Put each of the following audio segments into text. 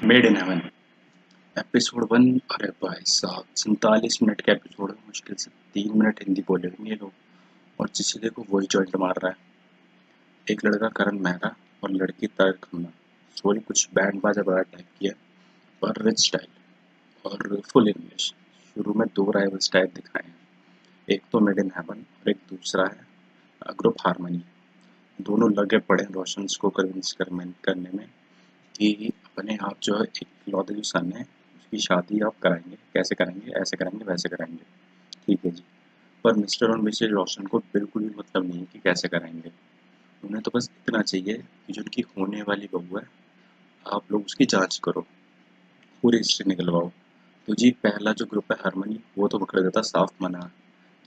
Made in heaven episode 1। अरे भाई साहब 47 मिनट का एपिसोड है। मुश्किल से 3 मिनट हिंदी बोले होंगे ये लोग और जिसे देखो वही जॉइंट मार रहा है। एक लड़का करण मेहरा और लड़की तारक खन्ना। स्टोरी कुछ बैंड बाजा बड़ा टाइप की है पर रिच स्टाइल और फुल इंग्लिश। शुरू में दो राइवल्स टाइप दिखाए हैं, एक तो मेड इन हेवन और एक दूसरा है ग्रुप हारमोनी। दोनों लगे पड़े हैं रोशन को कन्विंस करने में कि अपने आप जो है इकलौते जो सन है उसकी शादी आप कराएंगे, कैसे कराएंगे, ऐसे कराएंगे, वैसे कराएंगे। ठीक है जी। पर मिस्टर और मिसेज रोशन को बिल्कुल भी मतलब नहीं है कि कैसे कराएंगे। उन्हें तो बस इतना चाहिए कि जो उनकी होने वाली बहू है आप लोग उसकी जांच करो, पूरी हिस्ट्री निकलवाओ। तो जी पहला जो ग्रुप है हारमोनी वो तो पकड़ देता साफ मना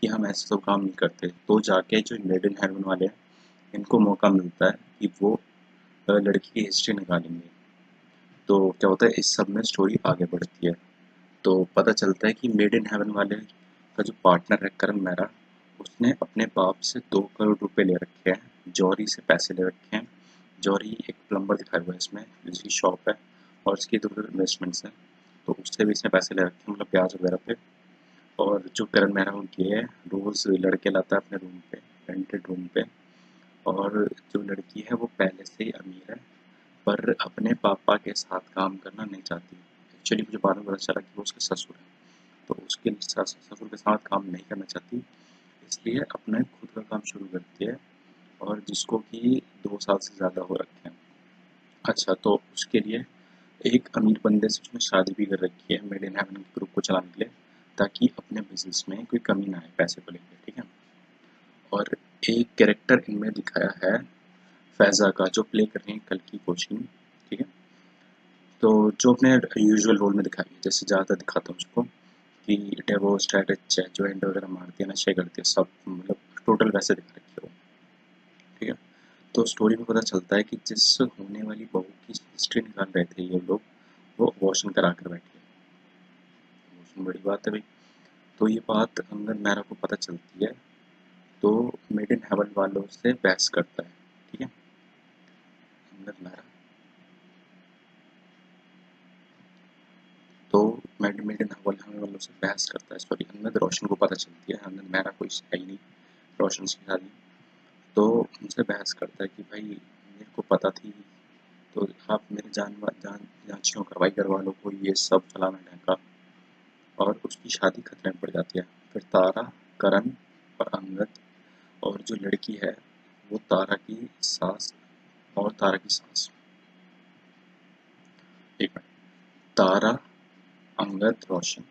कि हम ऐसे सब काम नहीं करते। तो जाके जो मेड इन हेवन वाले हैं इनको मौका मिलता है कि वो लड़की की हिस्ट्री निकालेंगे। तो क्या होता है इस सब में स्टोरी आगे बढ़ती है। तो पता चलता है कि मेड इन हेवन वाले का जो पार्टनर है करण मेहरा उसने अपने बाप से 2 करोड़ रुपए ले रखे हैं, जौहरी से पैसे ले रखे हैं। जौहरी एक प्लम्बर दिखाया हुआ है इसमें जिसकी शॉप है और उसकी इधर इन्वेस्टमेंट्स हैं। तो उससे भी इसने पैसे ले रखे हैं, मतलब ब्याज वगैरह पे। और जो करण मेहरा उनकी है रोज़ लड़के लाता है अपने रूम पे, रेंटेड रूम पे। और जो लड़की है वो पहले से ही अमीर है पर अपने पापा के साथ काम करना नहीं चाहती। एक्चुअली मुझे बाद में पता चला कि वो उसके ससुर हैं, तो उसके ससुर के साथ काम नहीं करना चाहती, इसलिए अपना खुद का काम शुरू करती है और जिसको कि 2 साल से ज़्यादा हो रखे हैं। अच्छा, तो उसके लिए एक अमीर बंदे से उसने शादी भी कर रखी है मेड इन हेवन के ग्रुप को चलाने के लिए, ताकि अपने बिजनेस में कोई कमी ना आए पैसे को लेकर। ठीक है। और एक कैरेक्टर इनमें दिखाया है फैज़ा का, जो प्ले कर रही है कल की कोचिंग। ठीक है। तो जो अपने यूजुअल रोल में दिखाई है, जैसे ज़्यादा दिखाता हूँ उसको कि डिवोर्स स्ट्रैटेजी है, जॉइंट वगैरह मारती है, नशे करती है, सब मतलब टोटल वैसे दिखा रखी है वो। ठीक है। तो स्टोरी में पता चलता है कि जिस होने वाली बहू की हिस्ट्री निकाल रहे थे ये लोग वो अबॉर्शन करा कर बैठी है। अबॉर्शन बड़ी बात है भाई। तो ये बात अंगद मेहरा को पता चलती है, तो मेड इन हेवन वालों से बहस करता है। ठीक है। अंगद मेहरा तो मेड इन हेवन वालों से बहस करता है। सॉरी, अंगद रोशन को पता चलती है, अंगद मेहरा कोई है ही नहीं रोशन की शादी। तो उनसे बहस करता है कि भाई मेरे को पता थी, तो आप मेरे जांचियों करवाई घर वालों को ये सब फलाना ढाका। और उसकी शादी खतरे में पड़ जाती है। फिर तारा, करण और अंगद और जो लड़की है वो तारा की सास और तारा की सास, एक मिनट, तारा, अंगद, रोशन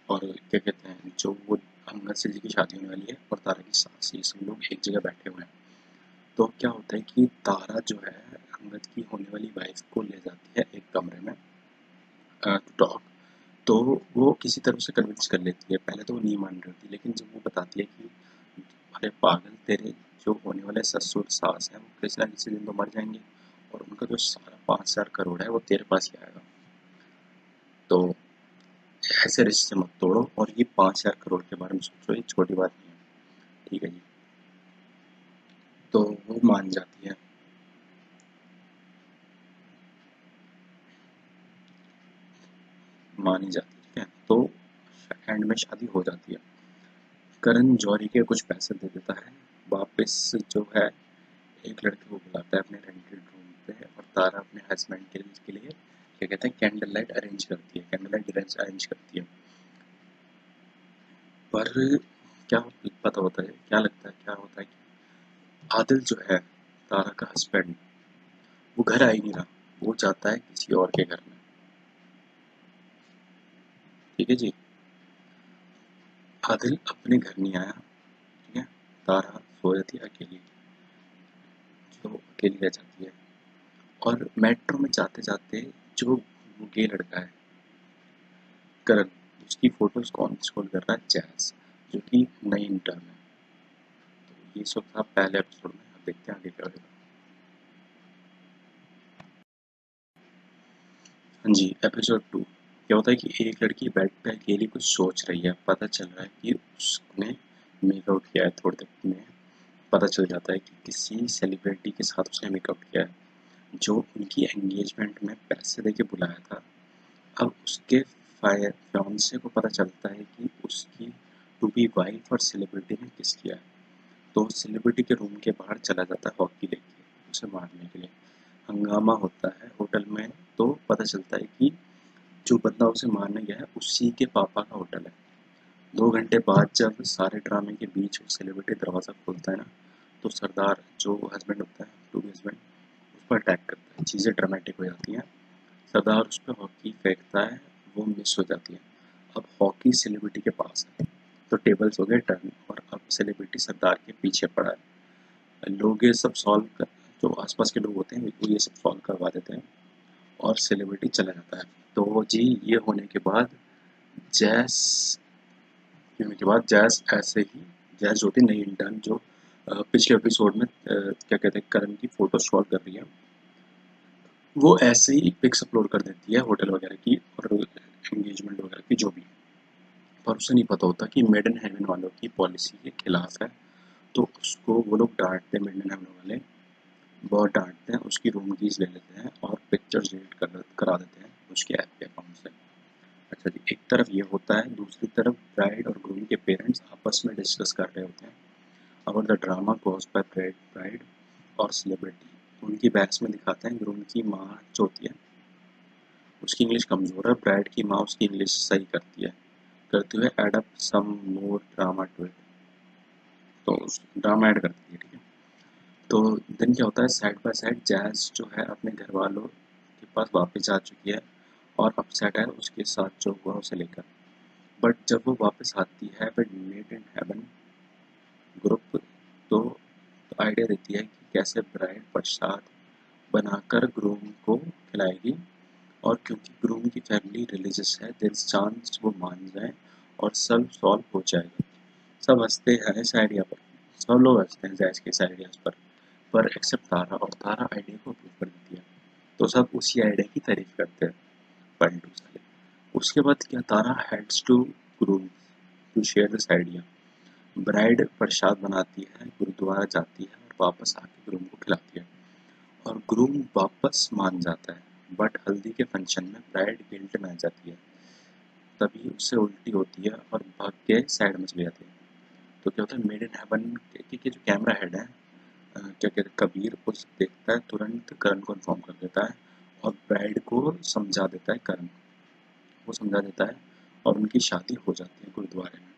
और क्या कहते हैं जो वो अंगद से जिसकी शादी होने वाली है और तारा की सास, ये सब लोग एक जगह बैठे हुए हैं। तो क्या होता है कि तारा जो है अंगद की होने वाली वाइफ को ले जाती है एक कमरे में टू टॉक। तो वो किसी तरह से कन्विंस कर लेती है। पहले तो वो नहीं मान रही थी, लेकिन जब वो बताती है कि अरे पागल, तेरे जो होने वाले ससुर सास हैं वो किसी ना किसी दिन तो मर जाएंगे और उनका जो सारा 5,000 करोड़ है वो तेरे पास ही आएगा। तो ऐसे रिश्ते मत तोड़ो और ये 5,000 करोड़ के बारे में सोचो, ये छोटी बात नहीं है। ठीक है जी। तो वो मान जाती है, मान ही जाती है। ठीक है। तो एंड में शादी हो जाती है। करण जौहरी के कुछ पैसे दे देता है वापस, जो है एक लड़के को बुलाता है अपने रेंटेड रूम पे और तारा अपने हस्बैंड के लिए क्या कहते हैं कैंडल लाइट अरेंज करती है, कैंडल लाइट अरेंज करती है। पर क्या पता होता है, क्या लगता है क्या होता है कि आदिल जो है तारा का हस्बैंड वो घर आ ही नहीं रहा, वो जाता है किसी और के घर में। ठीक है जी। आदिल अपने घर नहीं आया। ठीक है। तारा सो जाती है अकेली, जो अकेली रह जाती है। और मेट्रो में जाते जाते जो गे लड़का है करण, उसकी फोटोज कौन स्क्रॉल कर रहा है, जैस, जो कि नई इंटर्न है। तो ये सब था पहले एपिसोड में, अब देखते हैं आगे क्या होगा। हाँ जी, एपिसोड 2। क्या होता है कि एक लड़की बेड पे अकेली कुछ सोच रही है। पता चल रहा है कि उसने मेकआउट किया है, थोड़ी देर में पता चल जाता है कि किसी सेलिब्रिटी के साथ उसने मेकआउट किया है। जो उनकी एंगेजमेंट में पैसे देके बुलाया था, अब उसके फियांसे को पता चलता है कि उसकी टू बी वाइफ और सेलिब्रिटी ने किस किया है। तो सेलिब्रिटी के रूम के बाहर चला जाता है हॉकी लेके उसे मारने के लिए। हंगामा होता है होटल में, तो पता चलता है कि जो बंदा उसे मारने गया है उसी के पापा का होटल है। 2 घंटे बाद जब सारे ड्रामे के बीच वो सेलिब्रिटी दरवाज़ा खोलता है ना, तो सरदार जो हस्बैंड होता है, टू बी हस्बैंड, उस पर अटैक करता है। चीज़ें ड्रामेटिक हो जाती हैं। सरदार उस पर हॉकी फेंकता है, वो मिस हो जाती है। अब हॉकी सेलिब्रिटी के पास है, तो टेबल्स हो गए टर्न और अब सेलिब्रिटी सरदार के पीछे पड़ा है। लोग ये सब सॉल्व कर, जो आसपास के लोग होते हैं वो ये सब सॉल्व करवा देते हैं और सेलिब्रिटी चला जाता है। तो जी ये होने के बाद जैस ऐसे ही जैस होती नई इंटर्न जो पिछले एपिसोड में क्या कहते हैं करण की फोटो सॉल्व कर रही है, वो ऐसे ही पिक्स अपलोड कर देती है होटल वगैरह की और एंगेजमेंट वगैरह की जो भी, पर उसे नहीं पता होता कि मेड इन हेवन वालों की पॉलिसी के खिलाफ है। तो उसको वो लोग डांटते हैं, मेड इन हेवन वाले बहुत डांटते हैं, उसकी रूम कीज ले लेते हैं और पिक्चर्स डिलीट करा देते हैं उसके ऐप के अकाउंट से। अच्छा जी, एक तरफ ये होता है, दूसरी तरफ ब्राइड और ग्रूम के पेरेंट्स आपस में डिस्कस कर रहे होते हैं about the drama caused by bride और सेलिब्रिटी। उनकी बहस में दिखाते हैं ग्रूम की माँ जो होती है उसकी इंग्लिश कमज़ोर है, ब्राइड की माँ उसकी इंग्लिश सही करते हुए add up some more drama to it, तो ड्रामा ऐड करती है, ठीक है। तो दिन क्या होता है, साइड बाय साइड जैज़ जो है अपने घर वालों के पास वापस आ चुकी है और अपसेट है उसके साथ जो हुआ उसे लेकर। बट जब वो वापस आती है with made in heaven group, तो आइडिया देती है कि कैसे ब्राइड प्रसाद बनाकर ग्रूम को खिलाएगी, और क्योंकि ग्रूम की फैमिली रिलीजियस है देयर इज चांस वो मान जाए और सब सॉल्व हो जाएगा। सब हंसते हैं इस आइडिया पर, सब लोग हंसते हैं जैज़ के इस आइडियाज़ पर एक्सेप्ट तारा, और तारा आइडिया को अप्रूव कर देती है। तो सब उसी आइडिया की तारीफ करते हैं पलटू साले। उसके बाद क्या, Tara heads to groom to share this idea. Bride प्रसाद बनाती है, गुरुद्वारा जाती है और वापस आके ग्रूम को खिलाती है और ग्रूम वापस मान जाता है। बट हल्दी के फंक्शन में ब्राइड गिल्ट में आ जाती है, तभी उससे उल्टी होती है और भाग के साइड में चली जाती है। तो क्या होता है, मेड इन हेवन के जो कैमरा हेड है, क्या कहते हैं कबीर, उस देखता है तुरंत करण को इन्फॉर्म कर देता है और ब्राइड को समझा देता है करण, वो समझा देता है और उनकी शादी हो जाती है गुरुद्वारे में।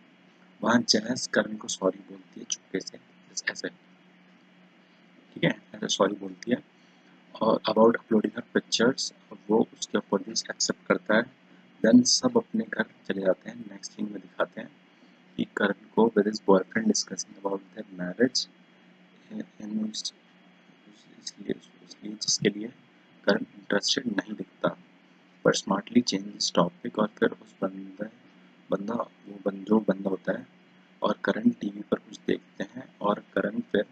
वहाँ जैस करण को सॉरी बोलती है चुपके से, ऐसे, ठीक है, ऐसे सॉरी बोलती है और अबाउट अपलोडिंग हर पिक्चर्स, वो उसके अपॉलजीज एक्सेप्ट करता है। देन सब अपने घर चले जाते हैं। नेक्स्ट सीन में दिखाते हैं कि करण को with his boyfriend discussing about their marriage, इसलिए जिसके लिए करण इंटरेस्टेड नहीं दिखता, पर स्मार्टली चेंज टॉपिक और फिर उस जो बंदा होता है और करण टीवी पर कुछ देखते हैं और करण फिर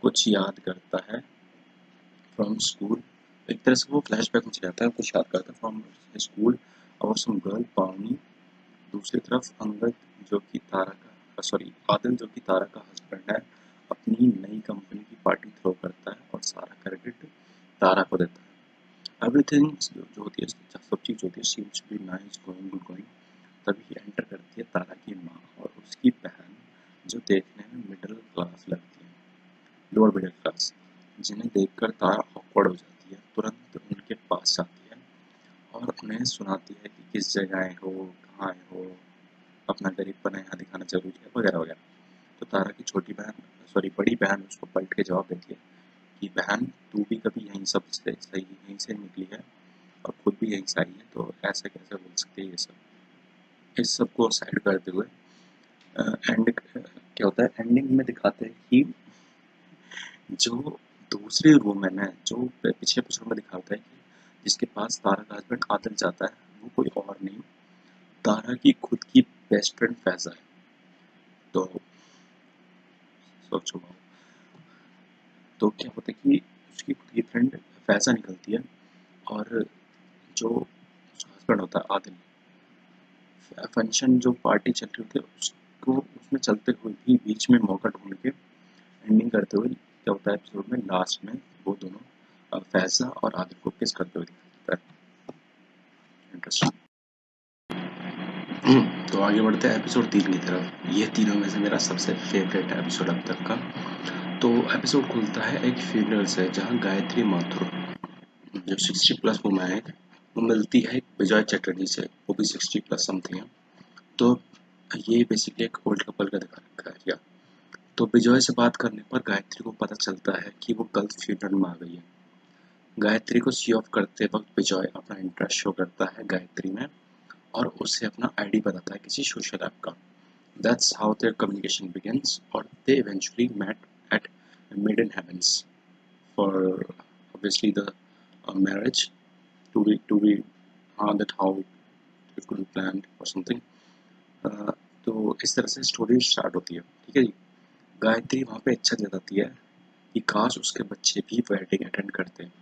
कुछ याद करता है फ्रॉम स्कूल। एक तरह से वो फ्लैशबैक में चला जाता है, कुछ याद करता है फ्रॉम स्कूल और सम गर्ल पावनी। दूसरी तरफ अंगद जो कि आदिल जो कि तारा का हस्बैंड है, अपनी नई कंपनी की पार्टी थ्रो करता है और सारा क्रेडिट तारा को देता है। एवरीथिंग जो होती है, सब चीज़ होती है, seems to be nice, going good going. तभी एंटर करती है तारा की माँ और उसकी बहन, जो देखने में मिडिल क्लास लगती है, लोअर मिडिल क्लास, जिन्हें देखकर तारा ऑकवर्ड हो जाती है। तुरंत उनके पास जाती है और उन्हें सुनाती है कि किस जगह आए हो, कहाँ आए हो, अपना गरीबपना यहाँ दिखाना जरूरी है, वगैरह वगैरह। तो तारा की बड़ी बहन उसको पलट के जवाब देती है कि बहन, तू भी कभी यहीं से निकली है और खुद भी यहीं से आई है, तो ऐसा कैसे बोल सकते हैं ये सब। इस सब को साइड करते हुए एंड क्या होता है, एंडिंग में दिखाते हैं कि जो दूसरे वुमेन है, जो पिछले एपिसोड में दिखाता है कि जिसके पास तारा का हस्बैंड आदिल जाता है, वो कोई और नहीं, तारा की खुद की बेस्ट फ्रेंड फैजा है। तो सोचो, तो क्या होता है कि उसकी खुद की फ्रेंड फैजा निकलती है और जो उसका हस्बैंड होता है आदिल, फंक्शन जो पार्टी चल रही होती है उसको उसमें चलते हुए भी बीच में मौका ढूंढ के एंडिंग करते हुए क्या होता है एपिसोड में लास्ट में वो दोनों फैजा और आदिल को किस करते हुए दिखाया जाता है। इंटरेस्टिंग। तो आगे बढ़ते हैं एपिसोड 3 की तरफ। ये तीनों में से मेरा सबसे फेवरेट एपिसोड अब तक का। तो एपिसोड खुलता है एक फ्यूनरल से, जहाँ गायत्री माथुर जो 60+ वुमेन है वो मिलती है विजय चटर्जी से, वो भी 60+ समथिंग है। तो ये बेसिकली एक ओल्ड कपल का दिखा रखा है क्या। तो विजय से बात करने पर गायत्री को पता चलता है कि वो कल फ्यूनरल में आ गई है। गायत्री को सी ऑफ करते वक्त विजय अपना इंटरेस्ट शो करता है गायत्री में और उसे अपना आईडी बताता है किसी सोशल ऐप का। That's how their communication begins, or they eventually met at Maiden Heavens for obviously the marriage to be that how it could be planned or something. तो इस तरह से स्टोरी स्टार्ट होती है। ठीक है जी। गायत्री वहाँ पे इच्छा जताती है कि काश उसके बच्चे भी वेडिंग अटेंड करते हैं।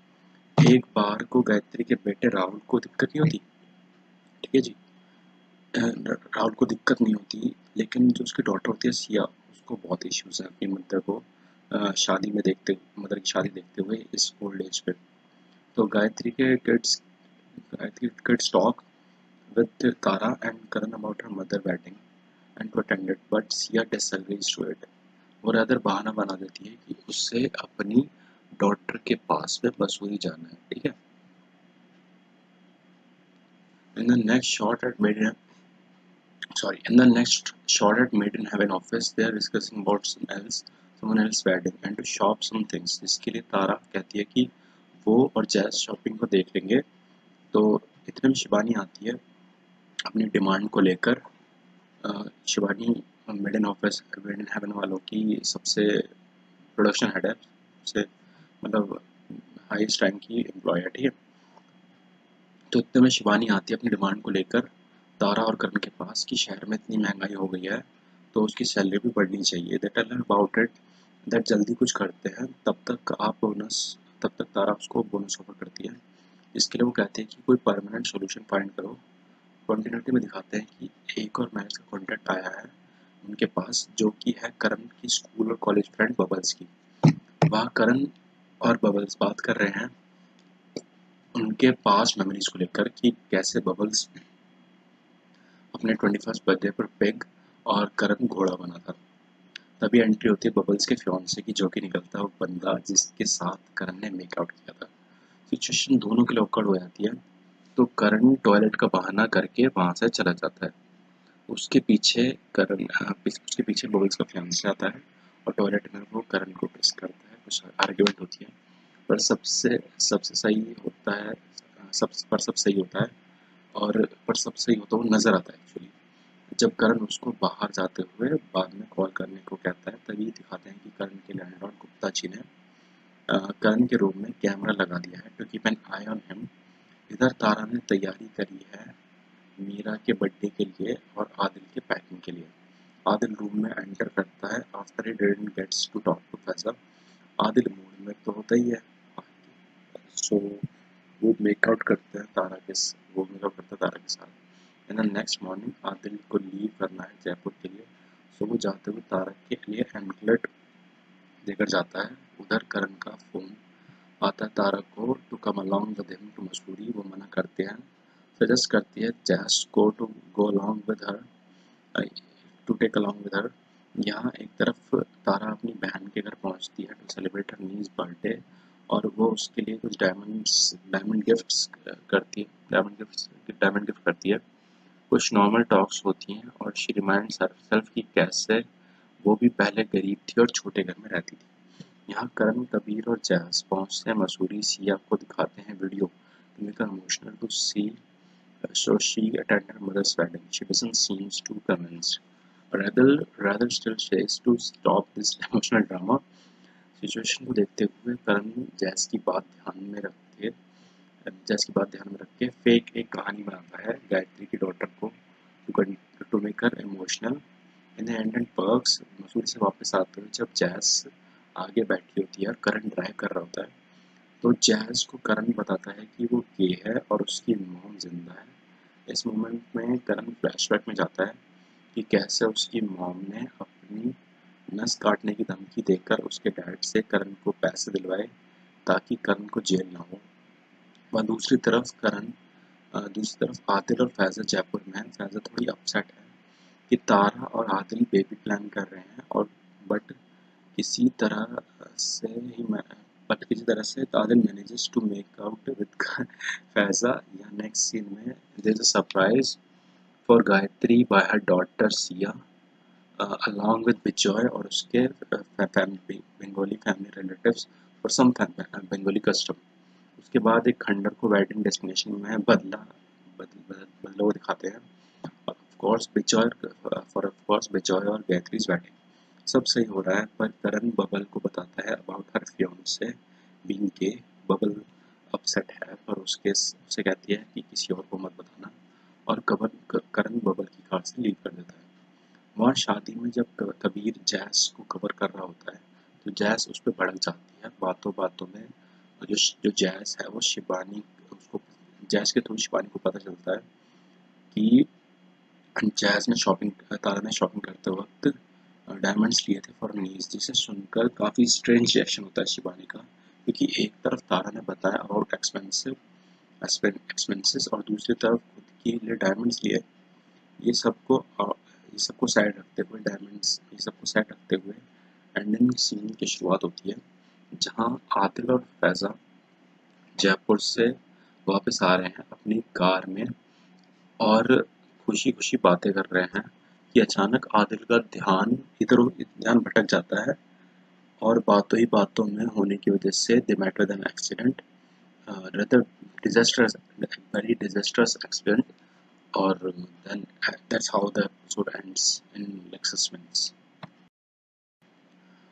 एक बार को गायत्री के बेटे राहुल को दिक्कत नहीं होती। ठीक है जी। राहुल को दिक्कत नहीं होती, लेकिन जो उसकी डॉटर होती है सिया, उसको बहुत इश्यूज है अपनी मदर को शादी में देखते, मदर की शादी देखते हुए इस ओल्ड एज पे। तो Gayatri kids talk with Tara and Karan about her mother wedding and to attend it, but Siya disagrees to it. वो रादर बहाना बना देती है कि उससे अपनी डॉटर के पास में मसूरी जाना है। ठीक है। In the next shot at in the next shot at Maiden Heaven office, they are discussing about someone else wedding and to shop some things. जिसके लिए तारा कहती है कि वो और जैस शॉपिंग को देख लेंगे। तो इतने में शिवानी आती है अपनी डिमांड को लेकर। शिवानी मेडन हेवन वालों की सबसे प्रोडक्शन हेड है, सबसे मतलब हाईएस्ट रैंक की एम्प्लॉय है। ठीक है। तो इतने में शिवानी आती है अपनी डिमांड को लेकर तारा और करण के पास कि शहर में इतनी महंगाई हो गई है तो उसकी सैलरी भी बढ़नी चाहिए। They tell her about it that जल्दी कुछ करते हैं, तब तक तारा उसको बोनस ऑफर करती है। इसके लिए वो कहते हैं कि कोई परमानेंट सोल्यूशन फाइंड करो। कंटिन्यूटी में दिखाते हैं कि एक और मैरिज का कॉन्ट्रैक्ट आया है उनके पास, जो कि है करण की स्कूल और कॉलेज फ्रेंड बबल्स की। वहाँ करण और बबल्स बात कर रहे हैं उनके पास मेमोरीज को लेकर कि कैसे बबल्स अपने 21st बर्थडे पर पेग और करण घोड़ा बना था। तभी एंट्री होती है बबल्स के फियांसे की, जो कि निकलता है वो बंदा जिसके साथ करण ने मेकआउट किया था। सिचुएशन दोनों के लिए ऑकवर्ड हो जाती है। तो करण टॉयलेट का बहाना करके वहां से चला जाता है। उसके पीछे बबल्स का फियांसे आता है और टॉयलेट में वो करण को किस करता है। कुछ आर्ग्यूमेंट होती है, पर सबसे सबसे सही होता है सब सही होता है पर सब सही होता हुआ नजर आता है एक्चुअली जब करण उसको बाहर जाते हुए बाद में कॉल करने को कहता है। तभी दिखाते हैं कि करण के लैंडलॉर्ड गुप्ता जी ने करण के रूम में कैमरा लगा दिया है to keep an eye on him. इधर तारा ने तैयारी करी है मीरा के बर्थडे के लिए और आदिल के पैकिंग के लिए। आदिल रूम में एंटर करता है after he didn't gets to talk to Faizal. Adil mood में तो होता ही है। सो वो मेकआउट करते हैं तारा के साथ। In the next morning Adil को लीव करना है जयपुर के लिए। सो वो जाते हुए तारा के लिए एंकलेट देकर जाता है। उधर करण का फोन आता है तारा को to come along with him to Mussoorie. वो मना करते हैं, सजेस्ट करती है जैस को to go along with her to take along with her. यहाँ एक तरफ तारा अपनी बहन के घर पहुँचती है to celebrate her niece birthday और वो उसके लिए कुछ डायमंड गिफ्ट करती है। कुछ नॉर्मल टॉक्स होती हैं और शी रिमाइंड्स हरसेल्फ कि कैसे वो भी पहले गरीब थी और छोटे घर में रहती थी। यहाँ करण, कबीर और जैस पहुंचते हैं मसूरी। सिया को दिखाते हैं video to make her emotional to see, so she attended her mother's wedding. She doesn't seems too convinced. Rather still says to stop this emotional drama. Situation को देखते हुए करण जैस की बात ध्यान में रख के फेक एक कहानी बनाता है गायत्री की डॉटर को to make her emotional. In the end and perks Mussoorie से वापस आते हुए जब जैस आगे बैठी होती है और करण ड्राइव कर रहा होता है तो जैस को करण बताता है कि वो गे है और उसकी मॉम जिंदा है। इस मोमेंट में करण फ्लैशबैक में जाता है कि कैसे उसकी मॉम ने अपनी नस काटने की धमकी देकर उसके डैड से करण को पैसे दिलवाए ताकि करण को जेल ना हो। वह दूसरी तरफ आदिल और फैज़ा जयपुर में है। फैज़ा थोड़ी अपसेट है कि तारा और आदिल बेबी प्लान कर रहे हैं और बट किसी तरह से ही Adil manages to make out with Faiza. या नेक्स्ट सीन में there is a surprise for Gayatri by her daughter Siya along with Bijoy और उसके बंगाली फैमिली रिलेटिव्स और सम बंगाली कस्टम। उसके बाद एक खंडर को वेडिंग डेस्टिनेशन में बदला हुआ दिखाते हैं। ऑफ कोर्स बिजॉय और गायत्रीज वेडिंग सब सही हो रहा है, पर करण बबल को बताता है about her fiance being gay. Bubble upset है, पर उससे कहती है कि किसी और को मत बताना, और करण बबल की कार से लीव कर देता है। वहाँ शादी में जब कबीर जैस को कवर कर रहा होता है तो जैस उस पर भड़क जाती है। बातों बातों में जो जैस है वो शिबानी उसको जैस के थ्रू शिबानी को पता चलता है कि तारा ने शॉपिंग करते वक्त डायमंड्स लिए थे फॉर नीज, जिसे सुनकर काफ़ी स्ट्रेंज रिएक्शन होता है शिबानी का, क्योंकि एक तरफ तारा ने बताया अबाउट एक्सपेंसेस और दूसरी तरफ खुद के लिए डायमंड्स लिए। ये सबको साइड रखते हुए एंडिंग सीन की शुरुआत होती है, जहां आदिल और फैज़ा जयपुर से वापस आ रहे हैं अपनी कार में और खुशी खुशी बातें कर रहे हैं कि अचानक आदिल का ध्यान भटक जाता है और बातों ही बातों में होने की वजह से they met with an accident, rather very disastrous accident, और then that's how the episode ends in like suspense।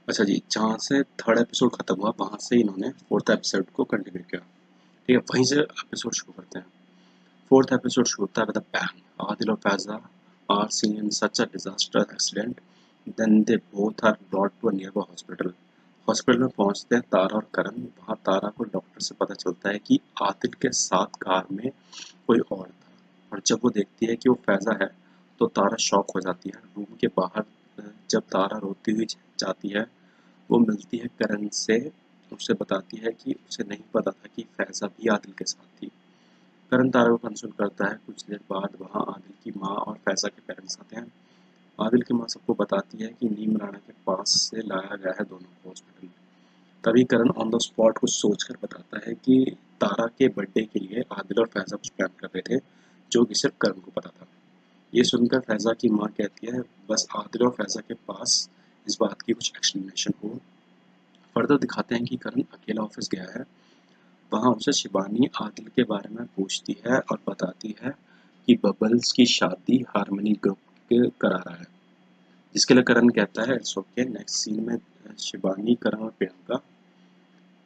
अच्छा जी, जहाँ से थर्ड एपिसोड खत्म हुआ वहाँ से इन्होंने फोर्थ एपिसोड को कंटिन्यू किया। ठीक है, वहीं से एपिसोड शुरू करते हैं। फोर्थ एपिसोड शुरू होता है विद अ बैंग। आदिल और Faiza are seen in such a disaster accident, then they both are brought to a nearby hospital. Hospital में पहुंचते हैं तारा और करण। वहाँ तारा को डॉक्टर से पता चलता है कि आदिल के साथ कार में कोई और था, और जब वो देखती है कि वो फैज़ा है तो तारा शॉक हो जाती है। रूम के बाहर जब तारा रोती हुई जाती है, वो मिलती है करण से, उससे बताती है कि उसे नहीं पता था कि फैज़ा भी आदिल के साथ थी। करण तारा को कंसोल करता है। कुछ देर बाद वहाँ आदिल की माँ और फैज़ा के पेरेंट्स आते हैं। आदिल की माँ सबको बताती है कि नीम राणा के पास से लाया गया है दोनों को हॉस्पिटल। तभी करण ऑन द स्पॉट कुछ सोचकर बताता है कि तारा के बर्थडे के लिए आदिल और फैज़ा कुछ प्लान कर रहे थे, जो कि सिर्फ करण को पता था। ये सुनकर फैज़ा की माँ कहती है बस आदिल और फैज़ा के पास इस बात की कुछ एक्सप्लेनेशन हो। फर्दर दिखाते हैं कि करण अकेला ऑफिस गया है। वहाँ उसे शिबानी आदिल के बारे में पूछती है और बताती है कि बबल्स की शादी हारमनी ग्रुप के करा रहा है, जिसके लिए करण कहता है इट्स ओके। नेक्स्ट सीन में शिबानी, करण और प्रियंका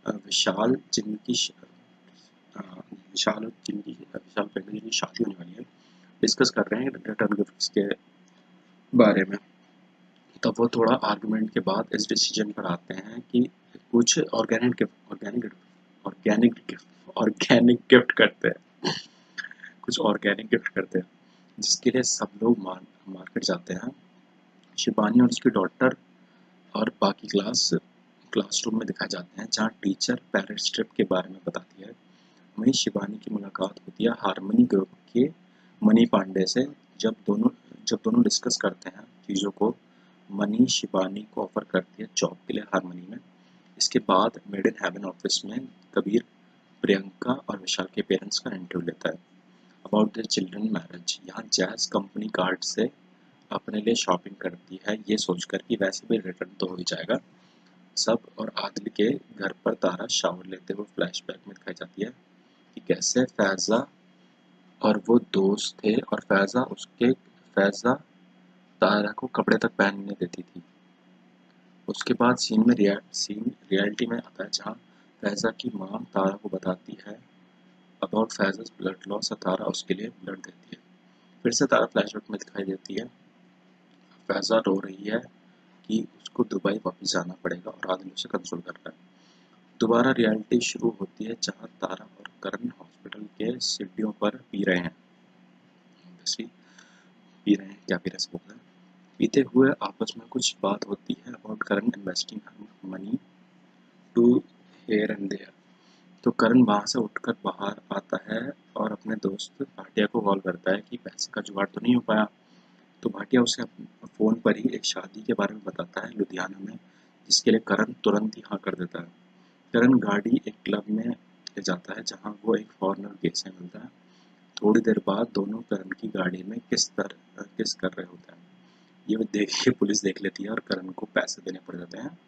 विशाल प्रियंका जिनकी शादी होने वाली है डिस्कस कर रहे हैं रिटर्न गिफ्ट्स के बारे में। तब वो थोड़ा आर्गुमेंट के बाद इस डिसीजन पर आते हैं कि कुछ ऑर्गेनिक गिफ्ट करते हैं कुछ ऑर्गेनिक गिफ्ट करते हैं, जिसके लिए सब लोग मार्केट जाते हैं। शिबानी और उसकी डॉटर और बाकी क्लासरूम में दिखाए जाते हैं, जहाँ टीचर पेरेंट्स ट्रिप के बारे में बताती है। वहीं शिबानी की मुलाकात होती है हारमनी ग्रुप के मनी पांडे से। जब दोनों डिस्कस करते हैं चीज़ों को, मनी शिबानी को ऑफर करती है जॉब के लिए हारमनी में। इसके बाद मेड इन हेवन ऑफिस में कबीर प्रियंका और विशाल के पेरेंट्स का इंटरव्यू लेता है अबाउट देयर चिल्ड्रन मैरिज। यहाँ जैस कंपनी कार्ड से अपने लिए शॉपिंग करती है, ये सोचकर कि वैसे भी रिटर्न तो हो ही जाएगा सब। और आदिल के घर पर तारा शावर लेते हुए फ्लैशबैक में दिखाई जाती है कि कैसे फैज़ा और वो दोस्त थे और फैज़ा तारा को कपड़े तक पहनने देती थी। उसके बाद सीन रियलिटी में आता है, जहाँ फैज़ा की माँ तारा को बताती है अबाउट फैज़ा's ब्लड लॉस और तारा उसके लिए ब्लड देती है। फिर से तारा फ्लैशबैक में दिखाई देती है। फैज़ा रो रही है कि उसको दुबई वापस जाना पड़ेगा और आदिल उसे कंसोल कर रहा है। दोबारा रियलिटी शुरू होती है, जहाँ तारा और करण हॉस्पिटल के सीढ़ियों पर पी रहे हैं, क्या पी रहे हैं। पीते हुए आपस में कुछ बात होती है about Karan investing money to here and there. तो करण वहाँ से उठकर बाहर आता है और अपने दोस्त भाटिया को कॉल करता है कि पैसे का जुगाड़ तो नहीं हो पाया। तो भाटिया उसे फ़ोन पर ही एक शादी के बारे में बताता है लुधियाना में, जिसके लिए करण तुरंत ही हाँ कर देता है। करण गाड़ी एक क्लब में ले जाता है जहाँ वो एक फॉरेनर गेट से मिलता है। थोड़ी देर बाद दोनों करण की गाड़ी में किस कर रहे होते हैं। ये देख के पुलिस देख लेती है और करण को पैसे देने पड़ जाते हैं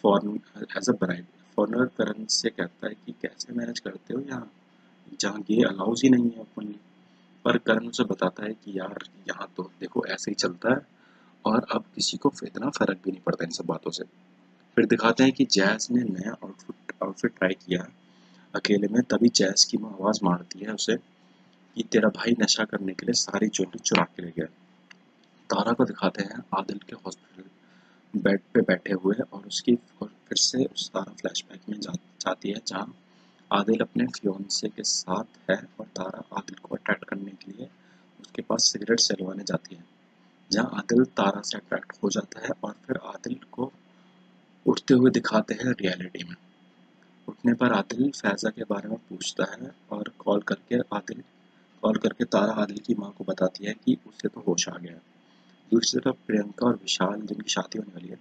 फॉरन एज अ ब्राइड। फॉरनर करण से कहता है कि कैसे मैनेज करते हो यहाँ, जहाँ ये अलाउज ही नहीं है ओपनली। पर करण उसे बताता है कि यार यहाँ तो देखो ऐसे ही चलता है और अब किसी को इतना फर्क भी नहीं पड़ता इन सब बातों से। फिर दिखाते हैं कि जैज ने नया आउटफिट ट्राई किया अकेले में। तभी जैज की माँ आवाज़ मारती है उसे कि तेरा भाई नशा करने के लिए सारी ज्वेलरी चुरा के ले गया। तारा को दिखाते हैं आदिल के हॉस्पिटल बेड पे बैठे हुए और फिर से उस तारा फ्लैशबैक में जाती है जहाँ आदिल अपने फियोंसे के साथ है और तारा आदिल को अट्रैक्ट करने के लिए उसके पास सिगरेट सेलवाने जाती है, जहाँ आदिल तारा से अट्रैक्ट हो जाता है और फिर आदिल को उठते हुए दिखाते हैं रियलिटी में। उठने पर आदिल फैज़ा के बारे में पूछता है और कॉल करके तारा आदिल की माँ को बताती है कि उसे तो होश आ गया है। दूसरी तरफ प्रियंका और विशाल, जिनकी शादी होने वाली है,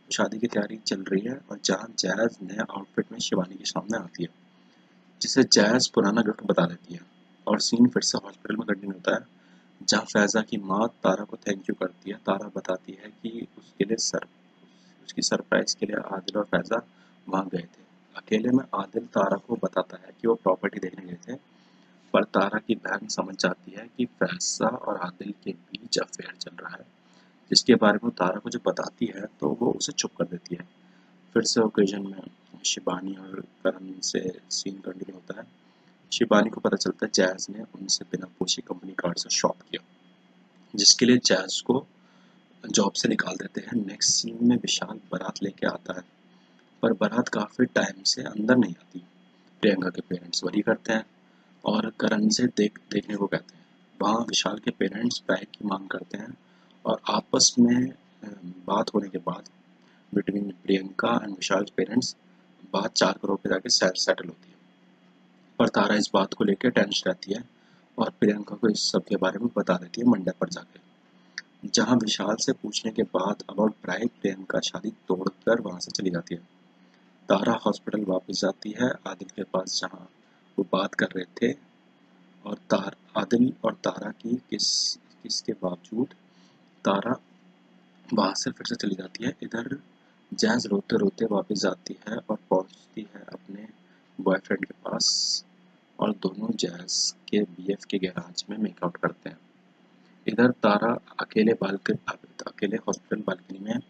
शादी की तैयारी चल रही है और जहाँ जैज नए आउटफिट में शिवानी के सामने आती है, जिसे जैज पुराना गिफ्ट बता देती है। और सीन फिर से हॉस्पिटल में कंटिन्यू होता है जहाँ फैज़ा की माँ तारा को थैंक यू करती है। तारा बताती है कि उसकी सरप्राइज के लिए आदिल और फैज़ा वहाँ गए थे। अकेले में आदिल तारा को बताता है कि वो प्रॉपर्टी देखने गए थे, पर तारा की बहन समझ जाती है कि फैज़ा और आदिल के बीच अफेयर चल रहा है, जिसके बारे में तारा को जब बताती है तो वो उसे चुप कर देती है। फिर से ओकेजन में शिबानी और करण से सीन कंटिन्यू होता है। शिबानी को पता चलता है जैज ने उनसे बिना पूछे कंपनी कार्ड से शॉप किया, जिसके लिए जैज को जॉब से निकाल देते हैं। नेक्स्ट सीन में विशाल बारात लेके आता है, पर बारात काफ़ी टाइम से अंदर नहीं आती। प्रियंका के पेरेंट्स वरी करते हैं और करण से देखने को कहते हैं। वहाँ विशाल के पेरेंट्स बैग की मांग करते हैं और आपस में बात होने के बाद between Priyanka and Vishal parents बात 4 करोड़ पे जाके सेटल होती है। पर तारा इस बात को लेकर टेंशन रहती है और प्रियंका को इस सब के बारे में बता देती है मंडप पर जाकर, जहाँ विशाल से पूछने के बाद अबाउट ब्राइड प्रियंका शादी तोड़कर वहाँ से चली जाती है। तारा हॉस्पिटल वापस जाती है आदिल के पास, जहाँ वो बात कर रहे थे और आदिल और तारा की किस के बावजूद तारा वहाँ से फिर से चली जाती है। इधर जैज रोते रोते वापस जाती है और पहुँचती है अपने बॉयफ्रेंड के पास और दोनों जैज के बीएफ के गैराज में मेकआउट करते हैं। इधर तारा अकेले हॉस्पिटल बालकनी में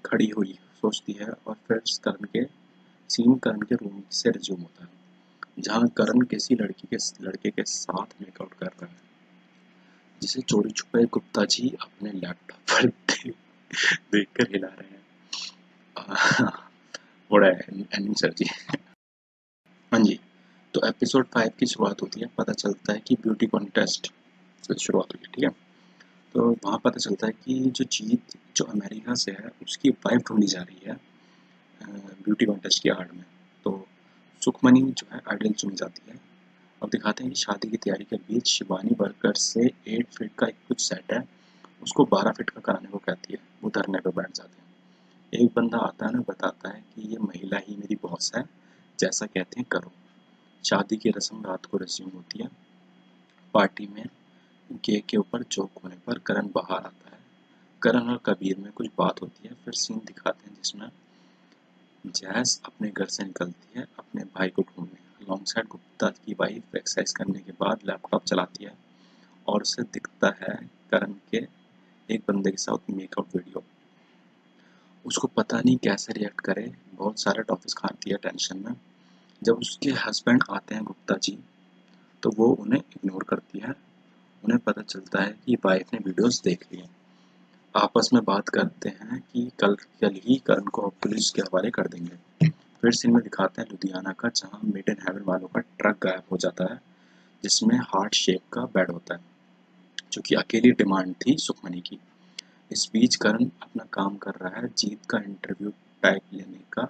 खड़ी हुई सोचती है और फिर करण के रूम से रिज्यूम होता है, जहाँ करण किसी लड़के के साथ मेकआउट कर रहा है, जिसे चोरी छुपे गुप्ता जी अपने लैपटॉप पर देखकर हिला रहे हैं। बड़ा एंडिंग सर जी। हाँ जी, तो एपिसोड 5 की शुरुआत होती है। पता चलता है कि ब्यूटी कॉन्टेस्ट से शुरुआत हुई है, ठीक है। तो वहाँ पता चलता है कि जो अमेरिका से है उसकी वाइफ ढूंढी जा रही है ब्यूटी कॉन्टेस्ट की आड़ में। तो सुखमनी जो है आइडल चुनी जाती है। अब दिखाते हैं कि शादी की तैयारी के बीच शिबानी वर्कर से 8 फीट का एक कुछ सेट है, उसको 12 फीट का कराने को कहती है। वो धरने पर बैठ जाते हैं। एक बंदा आता है ना, बताता है कि ये महिला ही मेरी बॉस है, जैसा कहते हैं करो। शादी की रस्म रात को रिज्यूम होती है। पार्टी में गे के ऊपर जोक होने पर करण बाहर आता है। करण और कबीर में कुछ बात होती है। फिर सीन दिखाते हैं जिसमें जैस अपने घर से निकलती है अपने भाई को ढूंढने। अलोंगसाइड गुप्ता की वाइफ एक्सरसाइज करने के बाद लैपटॉप चलाती है और उसे दिखता है करण के एक बंदे के साथ मेकअप वीडियो। उसको पता नहीं कैसे रिएक्ट करे, बहुत सारे टॉपिक्स खाती है टेंशन में। जब उसके हस्बैंड आते हैं गुप्ता जी, तो वो उन्हें इग्नोर करती है। उन्हें पता चलता है कि वाइफ ने वीडियोस देख ली हैं। आपस में बात करते हैं कि कल ही करण को पुलिस के हवाले कर देंगे। फिर सीन में दिखाते हैं लुधियाना का, जहाँ मेड इन हेवन वालों का ट्रक गायब हो जाता है, जिसमें हार्ट शेप का बेड होता है, जो कि अकेली डिमांड थी सुखमनी की। इस बीच करण अपना काम कर रहा है जीत का इंटरव्यू टाइप लेने का,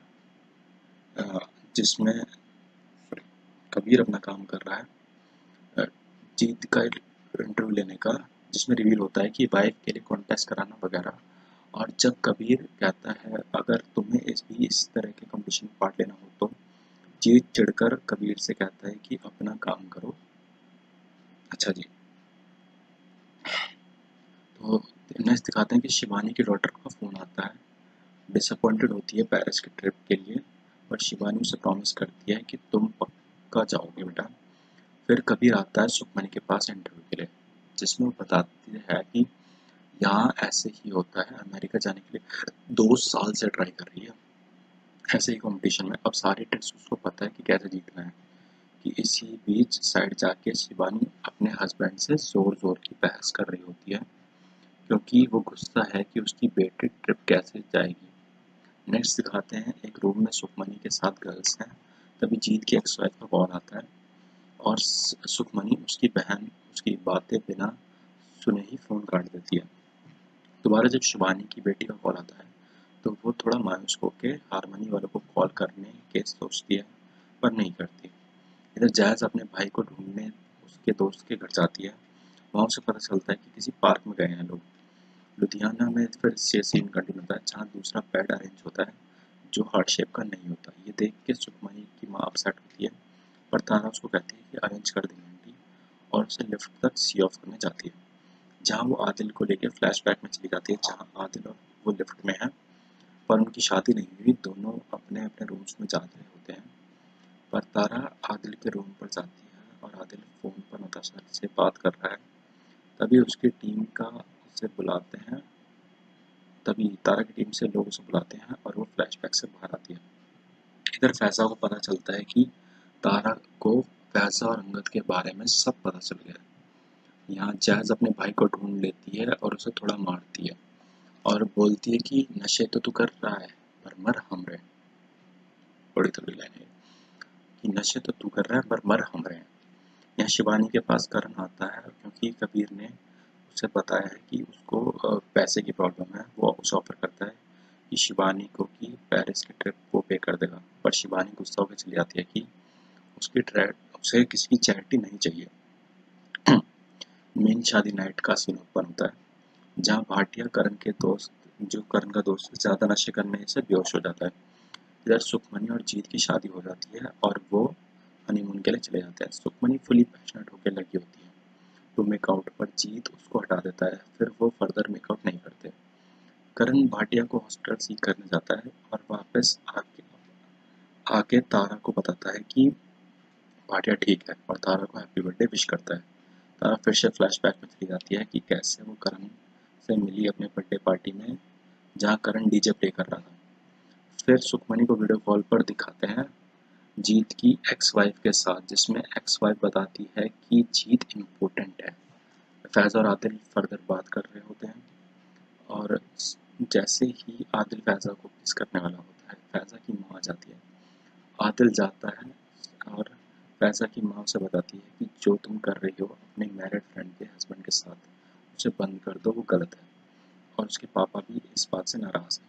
जिसमें कबीर अपना काम कर रहा है जीत का इंटरव्यू लेने का, जिसमें रिवील होता है कि वाइफ के लिए कॉन्टेस्ट कराना वगैरह। और जब कबीर कहता है अगर तुम्हें इस तरह के कंपटीशन में पार्ट लेना हो तो जीत चिढ़कर कबीर से कहता है कि अपना काम करो। अच्छा जी, तो नेक्स्ट दिखाते हैं कि शिवानी की डॉटर का फ़ोन आता है। डिसअपॉइंटेड होती है पेरिस की ट्रिप के लिए, पर शिवानी उसे प्रॉमिस करती है कि तुम पक्का जाओगे बेटा। फिर कबीर आता है सुखमनी के पास इंटरव्यू के लिए, जिसमें वो बताती है कि यहाँ ऐसे ही होता है, अमेरिका जाने के लिए 2 साल से ट्राई कर रही है ऐसे ही कंपटीशन में। अब सारी ट्रिक्स उसको पता है कि कैसे जीतना है। कि इसी बीच साइड जाके शिवानी अपने हस्बैंड से ज़ोर ज़ोर की बहस कर रही होती है, क्योंकि वो गुस्सा है कि उसकी बेटी ट्रिप कैसे जाएगी। नेक्स्ट दिखाते हैं एक रूम में सुखमनी के साथ गर्ल्स हैं। तभी जीत की एक्स वाइफ का कॉल आता है और सुखमनी उसकी बहन उसकी बातें बिना सुने ही फ़ोन काट देती है। दोबारा जब शिवानी की बेटी का कॉल आता है तो वो थोड़ा मायूस होकर हारमोनी वालों को कॉल करने के सोचती है, पर नहीं करती। इधर जैज़ अपने भाई को ढूंढने उसके दोस्त के घर जाती है। वहाँ उसे पता चलता है कि किसी पार्क में गए हैं लोग। लुधियाना में फिर से सीन कंटिन्यू होता है, जहाँ दूसरा बेड अरेंज होता है जो हार्ट शेप का नहीं होता। ये देख के सुखमनी की माँ अपसेट होती है, पर तारा उसको कहती है कि अरेंज कर देंगे आंटी, और उसे लिफ्ट तक सी ऑफ करने जाती है। जहाँ वो आदिल को लेकर फ्लैशबैक में चली जाती है, जहाँ आदिल और वो लिफ्ट में है, पर उनकी शादी नहीं हुई। दोनों अपने अपने रूम्स में जा रहे होते हैं, पर तारा आदिल के रूम पर जाती है और आदिल फ़ोन पर नताशा से बात कर रहा है। तभी उसकी टीम का उसे बुलाते हैं तभी तारा की टीम से लोग उसे बुलाते हैं और वो फ्लैशबैक से बाहर आती है। इधर फैज़ा को पता चलता है कि तारा को फैज़ा और अंगद के बारे में सब पता चल गया है। यहाँ जैज़ अपने भाई को ढूंढ लेती है और उसे थोड़ा मारती है और बोलती है कि नशे तो तू कर रहा है पर मर हमरे। बड़ी तगड़ी लाइन है कि नशे तो तू कर रहा है पर मर हमरे। यहाँ शिवानी के पास करण आता है, क्योंकि कबीर ने उसे बताया है कि उसको पैसे की प्रॉब्लम है। वो उसे ऑफर करता है कि शिवानी को कि पेरिस की ट्रिप वो पे कर देगा, पर शिवानी गुस्सा होकर चली जाती है कि उसे किसी की चैरिटी नहीं चाहिए। मेन शादी नाइट का सीन उत्पन्न होता है, जहाँ भाटिया करण के दोस्त जो करण का दोस्त ज़्यादा नशे करने से बेहोश हो जाता है। इधर सुखमनी और जीत की शादी हो जाती है और वो हनीमून के लिए चले जाते हैं। सुखमनी फुली पैशनेट होकर लगी होती है तो मेकआउट, पर जीत उसको हटा देता है। फिर वो फर्दर मेकआउट नहीं करते। करण भाटिया को हॉस्पिटल सीख करने जाता है और वापस आके आके तारा को बताता है कि भाटिया ठीक है, और तारा को हैप्पी बर्थडे विश करता है। तारा फिर से फ्लैशबैक में चली जाती है कि कैसे वो करण से मिली अपने बर्थडे पार्टी में, जहाँ करण डीजे प्ले कर रहा था। फिर सुखमनी को वीडियो कॉल पर दिखाते हैं जीत की एक्स वाइफ के साथ, जिसमें एक्स वाइफ बताती है कि जीत इम्पोर्टेंट है। फैज़ और आदिल फर्दर बात कर रहे होते हैं और जैसे ही आदिल फैज़ा को किस करने वाला होता है, फैज़ा की माँ आ जाती है। आदिल जाता है और फैज़ा की माँ उसे बताती है कि जो तुम कर रही हो अपने मैरिड फ्रेंड के हस्बैंड के साथ, उसे बंद कर दो, वो गलत है। और उसके पापा भी इस बात से नाराज़ हैं।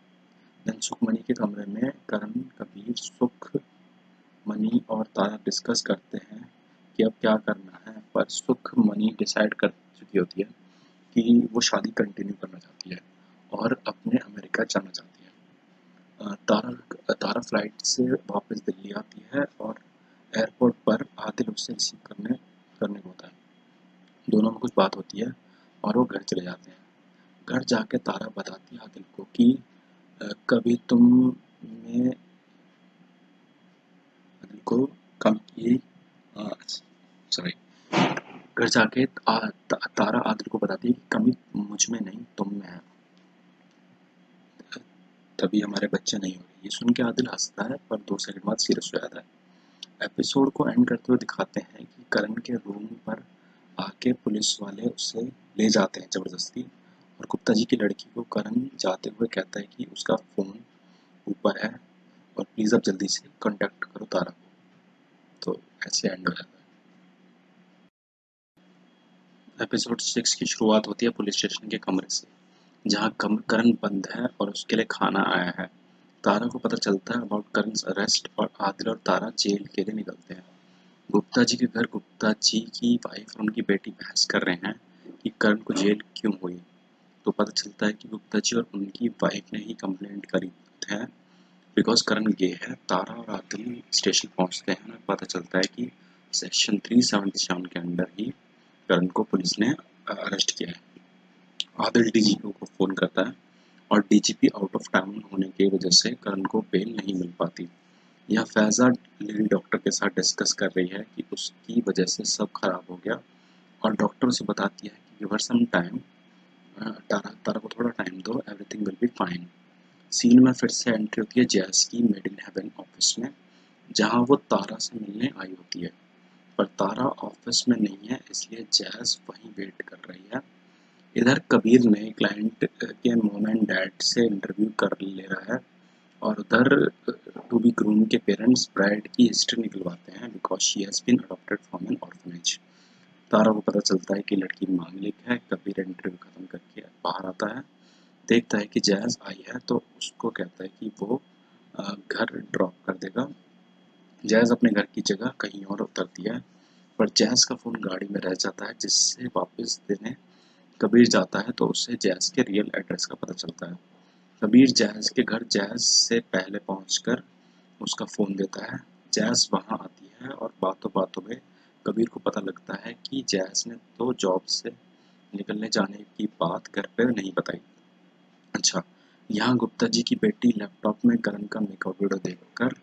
देन सुखमनी के कमरे में करण, कबीर, सुखमनी और तारा डिस्कस करते हैं कि अब क्या करना है, पर सुखमनी डिसाइड कर चुकी होती है कि वो शादी कंटिन्यू करना चाहती है और अपने अमेरिका जाना चाहती है। तारा फ्लाइट से वापस दिल्ली आती है और एयरपोर्ट पर आदिल उससे रिसीव करने को होता है। दोनों में कुछ बात होती है और वो घर चले जाते हैं। घर जाके तारा बताती है आदिल को कि कभी तुमने आदिल को कम ये सॉरी घर जाके तारा आदिल को बताती है कि कमी मुझ में नहीं तुम में है, तभी हमारे बच्चे नहीं हो रहे। ये सुन के आदिल हंसता है, पर 2 सेकंड बाद सीरियस हो जाता है। एपिसोड को एंड करते हुए दिखाते हैं कि करण के रूम पर आके पुलिस वाले उसे ले जाते हैं ज़बरदस्ती, और गुप्ता जी की लड़की को करण जाते हुए कहता है कि उसका फ़ोन ऊपर है और प्लीज़ अब जल्दी से कांटेक्ट करो तारा को। तो ऐसे एंड हो जाता है। एपिसोड 6 की शुरुआत होती है पुलिस स्टेशन के कमरे से, जहाँ करण बंद है और उसके लिए खाना आया है। तारा को पता चलता है अबाउट करण's अरेस्ट और आदिल और तारा जेल के लिए निकलते हैं। गुप्ता जी के घर गुप्ता जी की वाइफ और उनकी बेटी बहस कर रहे हैं कि करण को जेल क्यों हुई। तो पता चलता है कि गुप्ता जी और उनकी वाइफ ने ही कंप्लेंट करी है बिकॉज करण गे है। तारा और आदिल स्टेशन पहुंचते हैं और पता चलता है कि सेक्शन 377 के अंडर ही करण को पुलिस ने अरेस्ट किया है। आदिल डीजीपी को फोन करता है और डीजीपी आउट ऑफ टाउन होने की वजह से करण को बेल नहीं मिल पाती। यह फैजा लेडी डॉक्टर के साथ डिस्कस कर रही है कि उसकी वजह से सब खराब हो गया और डॉक्टर उसे बताती है कि गिव हर सम टाइम, तारा तारा को थोड़ा टाइम दो, everything will be fine. Scene में फिर से एंट्री होती है जैस की मेड इन हेवन ऑफिस में, जहां वो तारा से मिलने आई होती है। पर तारा ऑफिस में नहीं है, इसलिए जैस वहीं वेट कर रही है। इधर कबीर ने क्लाइंट के मॉम एंड डैड से इंटरव्यू कर ले रहा है और उधर टू बी ग्रूम के पेरेंट्स ब्राइड की हिस्ट्री निकलवाते हैं because she has been adopted from an orphanage. Tara को पता चलता है कि लड़की मांगलिक है। कबीर इंटरव्यू खत्म करके बाहर आता है, देखता है कि जैज आई है तो उसको कहता है कि वो घर ड्रॉप कर देगा। जैज अपने घर की जगह कहीं और उतरती है, पर जैज का फ़ोन गाड़ी में रह जाता है, जिससे वापस देने कबीर जाता है तो उसे जैज के रियल एड्रेस का पता चलता है। कबीर जैज के घर जैज से पहले पहुंचकर उसका फ़ोन देता है। जैज वहां आती है और बातों बातों में कबीर को पता लगता है कि जैज ने तो जॉब से निकलने जाने की बात घर पे नहीं बताई। अच्छा, यहाँ गुप्ता जी की बेटी लैपटॉप में करण का मेकअप वीडियो देखकर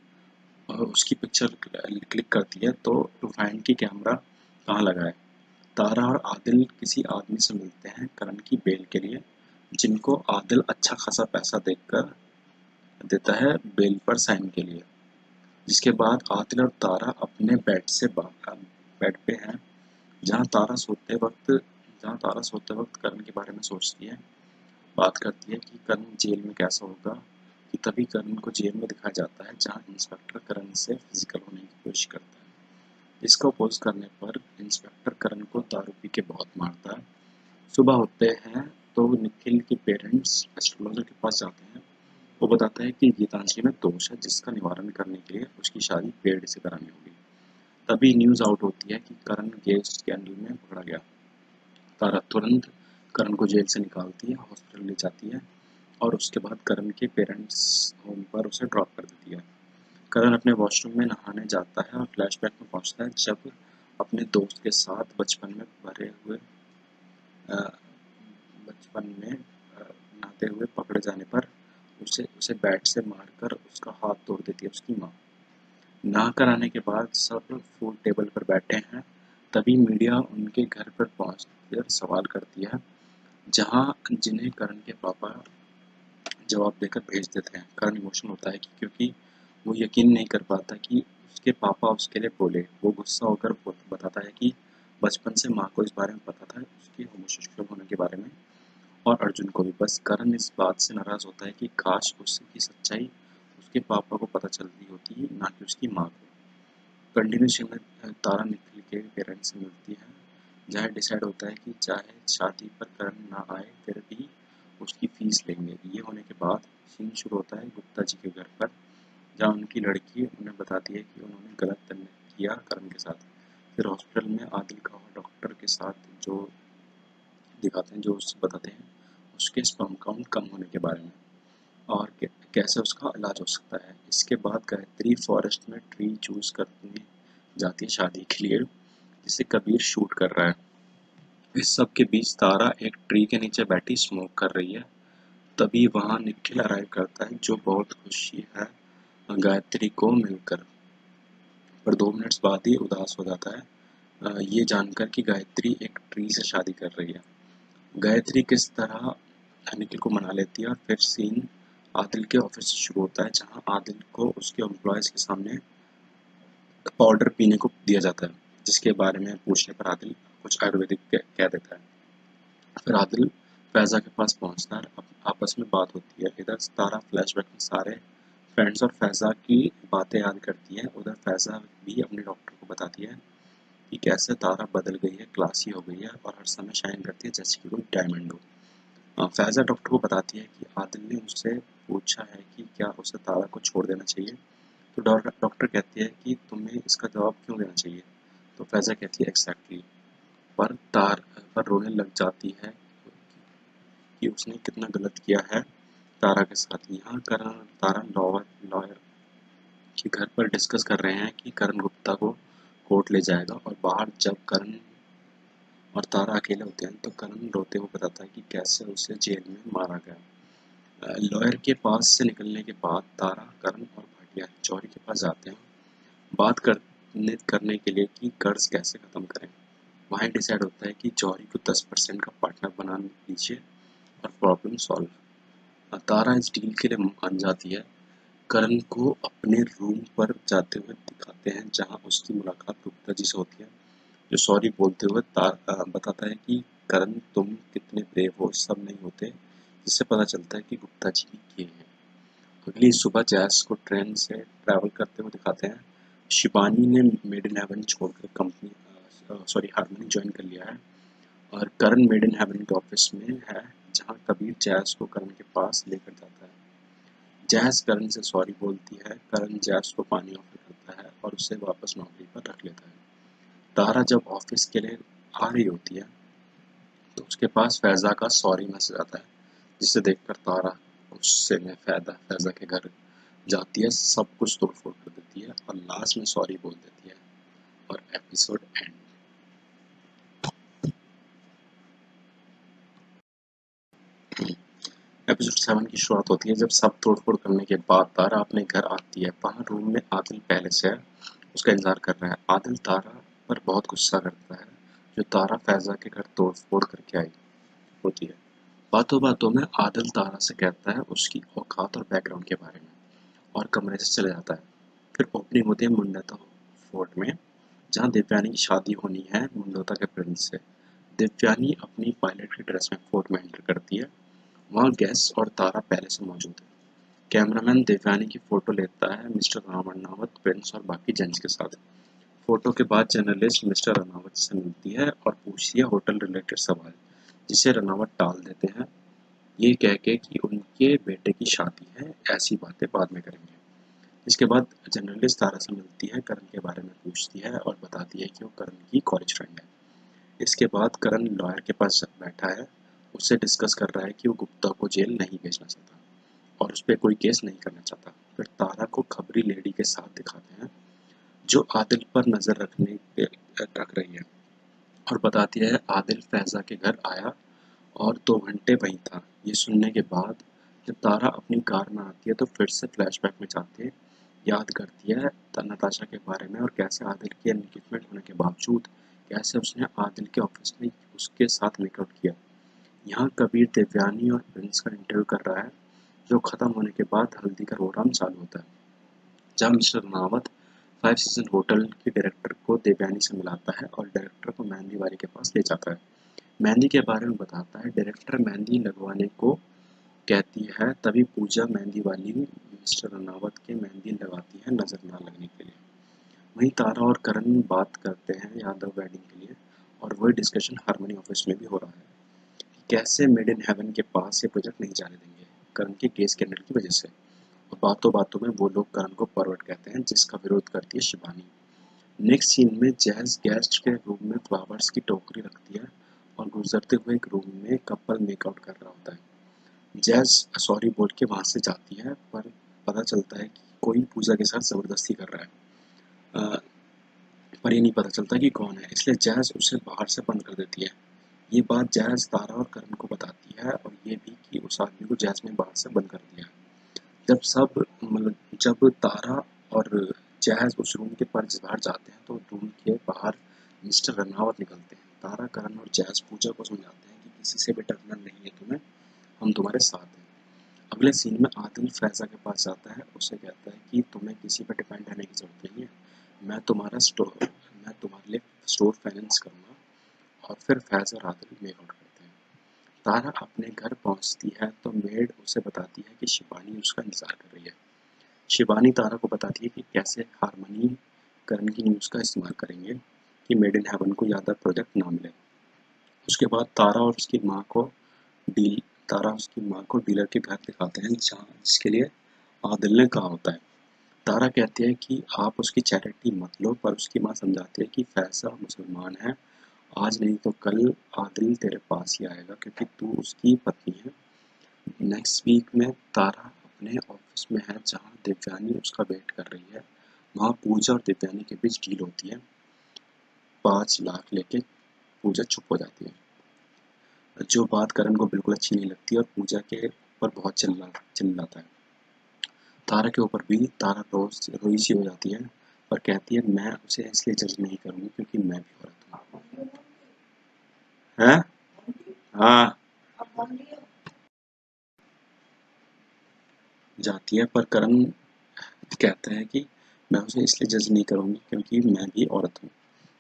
उसकी पिक्चर क्लिक करती है तो टू फाइंड की कैमरा कहाँ लगा है। तारा और आदिल किसी आदमी से मिलते हैं करण की बेल के लिए, जिनको आदिल अच्छा खासा पैसा देकर देता है बेल पर साइन के लिए। जिसके बाद आदिल और तारा अपने बेड पे हैं, जहाँ तारा सोते वक्त जहाँ तारा सोते वक्त करण के बारे में सोचती है, बात करती है कि करण जेल में कैसा होगा। कि तभी करण को जेल में दिखाया जाता है जहाँ इंस्पेक्टर करण से फिजिकल होने की कोशिश करता है। इसका अपोज करने पर इंस्पेक्टर करण को दारू पी के बहुत मारता है। सुबह होते हैं तो निखिल के पेरेंट्स एस्ट्रोलॉजर के पास जाते हैं। वो बताता है कि गीतांजलि में दोष है जिसका निवारण करने के लिए उसकी शादी पेड़ से करानी होगी। तभी न्यूज आउट होती है कि करण गेस स्कैंडल में पकड़ा गया। तारा तुरंत करण को जेल से निकालती है, हॉस्पिटल ले जाती है और उसके बाद करण के पेरेंट्स होम पर उसे ड्रॉप कर देती है। करण अपने वॉशरूम में नहाने जाता है और फ्लैशबैक में पहुंचता है जब अपने दोस्त के साथ अ, बचपन में नहाते हुए पकड़े जाने पर उसे उसे बैट से मारकर उसका हाथ तोड़ देती है उसकी माँ। नहाकर आने के बाद सब फूड टेबल पर बैठे हैं, तभी मीडिया उनके घर पर पहुंचकर सवाल करती है, जहां जिन्हें करण के पापा जवाब देकर भेज देते हैं। करण इमोशनल होता है क्योंकि वो यकीन नहीं कर पाता कि उसके पापा उसके लिए बोले। वो गुस्सा होकर बताता है कि बचपन से माँ को इस बारे में पता था, उसके होमोसेक्सुअल होने के बारे में, और अर्जुन को भी। बस करण इस बात से नाराज होता है कि काश उसकी सच्चाई उसके पापा को पता चलती होती, ना कि उसकी माँ को। कंटिन्यूएशन में तारा निखिल के पेरेंट्स से मिलती है, जहाँ डिसाइड होता है कि चाहे शादी पर करण ना आए फिर भी उसकी फीस लेंगे। ये होने के बाद सीन शुरू होता है गुप्ता जी के घर पर, जहाँ उनकी लड़की उन्हें बताती है कि उन्होंने गलत किया करण के साथ। फिर हॉस्पिटल में आदिल का डॉक्टर के साथ जो दिखाते हैं, जो उससे बताते हैं उसके स्पर्म काउंट कम होने के बारे में और कैसे उसका इलाज हो सकता है। इसके बाद गायत्री फॉरेस्ट में ट्री चूज करने जाती है शादी के लिए, जिसे कबीर शूट कर रहा है। इस सब के बीच तारा एक ट्री के नीचे बैठी स्मोक कर रही है। तभी वहां निखिल अराइव करता है, जो बहुत खुशी है गायत्री को मिलकर, पर 2 मिनट्स बाद ही उदास हो जाता है ये जानकर कि गायत्री एक ट्री से शादी कर रही है। गायत्री किस तरह निखिल को मना लेती है और फिर सीन आदिल के ऑफिस से शुरू होता है, जहां आदिल को उसके एम्प्लॉयज के सामने पाउडर पीने को दिया जाता है, जिसके बारे में पूछने पर आदिल कुछ आयुर्वेदिक कह देता है। फिर आदिल फैजा के पास पहुंचता है, आपस में बात होती है। इधर तारा फ्लैशबैक में सारे फ्रेंड्स और फैजा की बातें याद करती है। उधर फैजा भी अपने डॉक्टर को बताती है कि कैसे तारा बदल गई है, क्लासी हो गई है और हर समय शाइन करती है जैसे कि कोई डायमंड हो। फैज़ा डॉक्टर को बताती है कि आदिल ने उससे पूछा है कि क्या उसे तारा को छोड़ देना चाहिए। तो डॉक्टर कहती है कि तुम्हें इसका जवाब क्यों देना चाहिए। तो फैज़ा कहती है एग्जैक्टली, पर रोने लग जाती है कि उसने कितना गलत किया है तारा के साथ। यहाँ करण और तारा लॉयर के घर पर डिस्कस कर रहे हैं कि करण गुप्ता को कोर्ट ले जाएगा, और बाहर जब करण और तारा अकेले होते हैं तो करण रोते हुए बताता है कि कैसे उसे जेल में मारा गया। लॉयर के पास से निकलने के बाद तारा, करण और भाटिया जौहरी के पास जाते हैं बात करने के लिए कि कर्ज कैसे खत्म करें। वहाँ डिसाइड होता है कि जौहरी को 10% का पार्टनर बना लीजिए और प्रॉब्लम सॉल्व। तारा इस डील के लिए मान जाती है। करण को अपने रूम पर जाते हुए दिखाते हैं जहाँ उसकी मुलाकात गुप्ता जी से होती है, जो सॉरी बोलते हुए बताता है कि करण तुम कितने ब्रेव हो, सब नहीं होते, जिससे पता चलता है कि गुप्ता जी भी किए हैं। अगली सुबह जैस को ट्रेन से ट्रैवल करते हुए दिखाते हैं। शिबानी ने मेड इन हेवन छोड़कर हारमोनी ज्वाइन कर लिया है, और करण मेड इन हेवन के ऑफिस में है जहाँ कबीर जैस को करण के पास लेकर जाता है। जैस करण से सॉरी बोलती है, करण जैस को पानी ऑफर करता है और उसे वापस नौकरी पर रख लेता है। तारा जब ऑफिस के लिए आ रही होती है तो उसके पास फैज़ा का सॉरी मैसेज आता है, जिसे देखकर तारा गुस्से में फैज़ा के घर जाती है, सब कुछ तोड़ फोड़ कर देती है और लास्ट में सॉरी बोल देती है, और एपिसोड एंड। एपिसोड 7 की शुरुआत होती है जब सब तोड़-फोड़ करने के बाद तारा अपने घर आती है। वहाँ रूम में आदिल पहले से है, उसका इंतजार कर रहा है। आदिल तारा पर बहुत गुस्सा करता है, जो तारा फैज़ा के घर तोड़-फोड़ करके आई होती है। बातों बातों में आदिल तारा से कहता है उसकी औकात और बैकग्राउंड के बारे में, और कमरे से चले जाता है। फिर ओपनिंग होती है मुंडोता फोर्ट में, जहाँ दिव्यानी की शादी होनी है मुंडोता के प्रिंस से। दिव्यानी अपनी पायलट की ड्रेस में फोर्ट में एंटर करती है। वहाँ गेस्ट और तारा पहले से मौजूद है। कैमरामैन दिव्यानी की फोटो लेता है मिस्टर रनावत, प्रिंस और बाकी जेंट्स के साथ। फोटो के बाद जर्नलिस्ट मिस्टर रनावत से मिलती है और पूछती है होटल रिलेटेड सवाल, जिसे रनावत टाल देते हैं, ये कह के कि उनके बेटे की शादी है, ऐसी बातें बाद में करेंगे। इसके बाद जर्नलिस्ट तारा से मिलती है, करण के बारे में पूछती है और बताती है कि वो करण की कॉलेज फ्रेंड है। इसके बाद करण लॉयर के पास बैठा है, उससे डिस्कस कर रहा है कि वो गुप्ता को जेल नहीं भेजना चाहता और उस पर कोई केस नहीं करना चाहता। फिर तारा को खबरी लेडी के साथ दिखाते हैं, जो आदिल पर नजर रख रही है, और बताती है आदिल फैज़ा के घर आया और 2 घंटे वहीं था। ये सुनने के बाद जब तारा अपनी कार में आती है तो फिर से फ्लैशबैक में जाते हैं, याद करती है नताशा के बारे में और कैसे आदिल के एंगेजमेंट होने के बावजूद कैसे उसने आदिल के ऑफिस में उसके साथ मेकआउट किया। यहाँ कबीर देवयानी और प्रिंस का इंटरव्यू कर रहा है, जो खत्म होने के बाद हल्दी का प्रोग्राम चालू होता है, जहाँ मिस्टर रावत 5 सीजन होटल के डायरेक्टर को देवयानी से मिलाता है और डायरेक्टर को मेहंदी वाले के पास ले जाता है। मेहंदी के बारे में बताता है। डायरेक्टर मेहंदी लगवाने को कहती है, तभी पूजा मेहंदी वाली मिस्टर रनावत के मेहंदी लगाती है नजर ना लगने के लिए। वहीं तारा और करण बात करते हैं यादव वेडिंग के लिए, और वही डिस्कशन हारमोनी ऑफिस में भी हो रहा है, कैसे मेड इन हेवन के पास ये प्रोजेक्ट नहीं जाने देंगे करण के केस स्कैंडल की वजह से। और बातों बातों में वो लोग करण को परवर्ट कहते हैं, जिसका विरोध करती है शिबानी। नेक्स्ट सीन में जैज गेस्ट के रूम में फ्लावर्स की टोकरी रखती है और गुजरते हुए एक रूम में कपल मेकआउट कर रहा होता है। जैज सॉरी बोल के वहां से जाती है, पर पता चलता है कि कोई पूजा के साथ जबरदस्ती कर रहा है, पर ये नहीं पता चलता कि कौन है, इसलिए जैज उसे बाहर से बंद कर देती है। ये बात जैज तारा और करण को बताती है, और ये भी कि उस आदमी को जैज ने बाहर से बंद कर दिया। जब तारा और जैज उस रूम के बाहर जाते हैं तो रूम के बाहर मिस्टर रनावत निकलते हैं। तारा, करण और जैज पूजा को समझाते हैं कि किसी से भी डरना नहीं है तुम्हें, हम तुम्हारे साथ हैं। अगले सीन में आदिल फैज़ा के पास जाता है, उसे कहता है कि तुम्हें किसी पर डिपेंड रहने की जरूरत नहीं है, मैं तुम्हारे लिए स्टोर फाइनेंस करूँगा। और फिर फैज़ और आदिल मेकआउट करते हैं। तारा अपने घर पहुंचती है तो मेड उसे बताती है कि शिबानी उसका इंतजार कर रही है। शिबानी तारा को बताती है कि कैसे हारमोनी करण की न्यूज़ का इस्तेमाल करेंगे कि मेड इन हेवन को ज़्यादा प्रोजेक्ट ना मिले। उसके बाद तारा और उसकी माँ को डील तारा उसकी माँ को डीलर के घर दिखाते हैं जहाँ जिसके लिए आदिल ने कहा होता है। तारा कहती है कि आप उसकी चैरिटी मत लो, पर उसकी माँ समझाती है कि फैज़ा मुसलमान है, आज नहीं तो कल आदिल तेरे पास ही आएगा क्योंकि तू उसकी पत्नी है। नेक्स्ट वीक में तारा अपने ऑफिस में है जहाँ देवयानी उसका वेट कर रही है। वहाँ पूजा और देवयानी के बीच डील होती है। 5 लाख लेके पूजा चुप हो जाती है, जो बात करण को बिल्कुल अच्छी नहीं लगती और पूजा के ऊपर बहुत चिल्लाता है। तारा के ऊपर भी तारा रोई सी हो जाती है और कहती है मैं उसे इसलिए जज नहीं करूँगी क्योंकि मैं भी औरत हूँ। हैं? हाँ, जाती है, पर करण कहता है कि मैं उसे इसलिए जज नहीं करूँगी क्योंकि मैं भी औरत हूँ।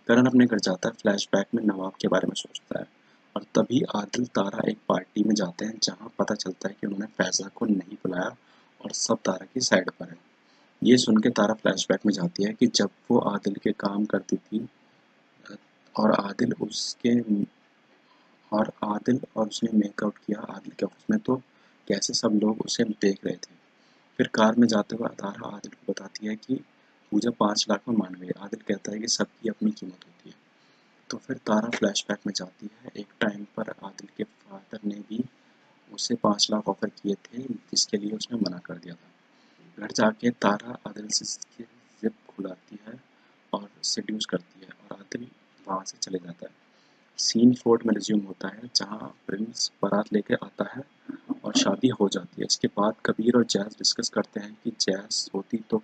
करण अपने घर जाता है, फ्लैशबैक में नवाब के बारे में सोचता है और तभी आदिल तारा एक पार्टी में जाते हैं जहाँ पता चलता है कि उन्होंने फैज़ा को नहीं बुलाया और सब तारा की साइड पर है। ये सुन के तारा फ्लैशबैक में जाती है कि जब वो आदिल के काम करती थी और आदिल और उसने मेकआउट किया आदिल के ऑफिस में, तो कैसे सब लोग उसे देख रहे थे। फिर कार में जाते हुए तारा आदिल को बताती है कि पूजा 5 लाख में मान गई। आदिल कहता है कि सबकी अपनी कीमत होती है। तो फिर तारा फ्लैशबैक में जाती है, एक टाइम पर आदिल के फादर ने भी उसे 5 लाख ऑफर किए थे जिसके लिए उसने मना कर दिया था। घर जाके तारा आदिल से इसकी जिप खुलाती है और सेड्यूस करती है और आदिल वहाँ से चले जाता है। सीन फोर्ट में रिज्यूम होता है जहाँ प्रिंस बारात लेके आता है और शादी हो जाती है। इसके बाद कबीर और जैज़ डिस्कस करते हैं कि जैज़ होती तो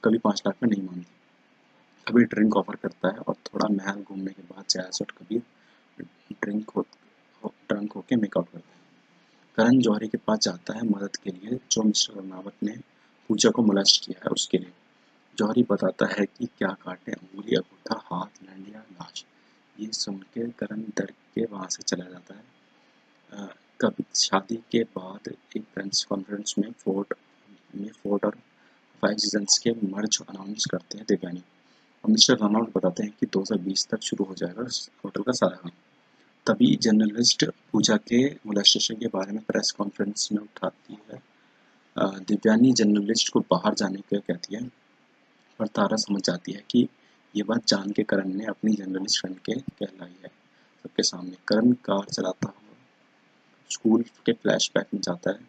कभी 5 लाख में नहीं मानती। कबीर ड्रिंक ऑफर करता है और थोड़ा महल घूमने के बाद जैज़ और कबीर ड्रंक होके मेकआउट करते हैं। करण जौहरी के पास जाता है मदद के लिए, जो मिस्टर रनावत ने पूजा को मोलेस्ट किया है उसके लिए। जौहरी बताता है कि क्या काटे, अंगुली, अंगूठा, हाथ, लैंड या लाश। ये सुन के करण डर के वहाँ से चला जाता है। कभी शादी के बाद एक प्रेस कॉन्फ्रेंस में फोर्ट और 5 सीजन्स के मर्ज अनाउंस करते हैं देवयानी और मिस्टर रनआउट बताते हैं कि 2020 तक शुरू हो जाएगा होटल का सारा काम। तभी जर्नलिस्ट पूजा के मोलेस्टेशन के बारे में प्रेस कॉन्फ्रेंस में उठाती है। देवयानी जर्नलिस्ट को बाहर जाने के लिए कहती है, पर तारा समझ जाती है कि ये बात जान के करण ने अपनी जर्नलिस्ट फ्रेंड के कहलाई है सबके सामने। करण कार चलाता हुआ स्कूल के फ्लैशबैक में जाता है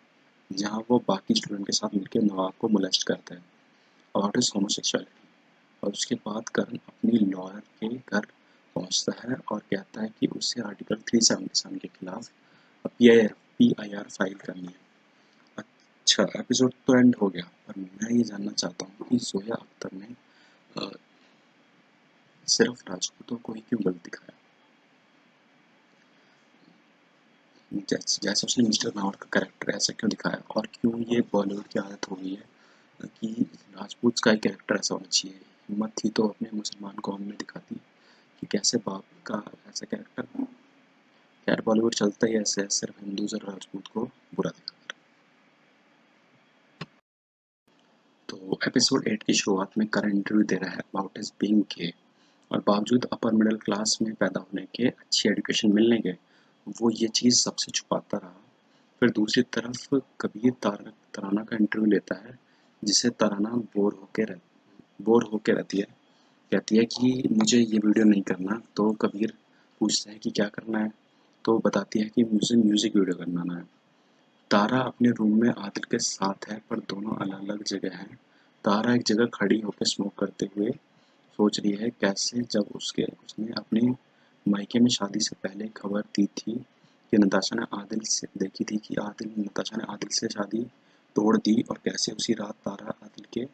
जहाँ वो बाकी स्टूडेंट के साथ मिलकर नवाब को मोलेस्ट करता है अबाउट हिज होमोसेक्सुअलिटी। और उसके बाद करण अपनी लॉयर के घर पहुंचता है और कहता है कि उसे आर्टिकल 377 के खिलाफ PIR फाइल करनी है। अच्छा, एपिसोड तो एंड हो गया, पर मैं ये जानना चाहता हूँ कि जोया अख्तर ने अ, सिर्फ राजपूतों को ही क्यों गलत दिखाया। जैसे उसने मिस्टर नावर का कैरेक्टर ऐसा क्यों दिखाया और क्यों ये बॉलीवुड की आदत हो गई है कि राजपूत का ही कैरेक्टर ऐसा होना चाहिए। हिम्मत थी तो अपने मुसलमान कौम में दिखाती कि कैसे बाप का ऐसा कैरेक्टर। खैर, बॉलीवुड चलता ही ऐसे है, सिर्फ हिंदूज और राजपूत को बुरा दिखाकर। तो एपिसोड 8 की शुरुआत में करण इंटरव्यू दे रहा है अबाउट हिज बीइंग गे और बावजूद अपर मिडिल क्लास में पैदा होने के, अच्छी एजुकेशन मिलने के, वो ये चीज़ सबसे छुपाता रहा। फिर दूसरी तरफ कबीर तराना का इंटरव्यू लेता है जिसे तराना बोर होके रहती है। कहती है कि मुझे ये वीडियो नहीं करना, तो कबीर पूछता है कि क्या करना है, तो बताती है कि मुझे म्यूज़िक वीडियो करना है। तारा अपने रूम में आदिल के साथ है पर दोनों अलग अलग जगह हैं। तारा एक जगह खड़ी होकर स्मोक करते हुए सोच रही है कैसे जब उसने अपनी मायके में शादी से पहले खबर दी थी कि नताशा ने आदिल से देखी थी कि नताशा ने आदिल से शादी तोड़ दी और कैसे उसी रात तारा आदिल के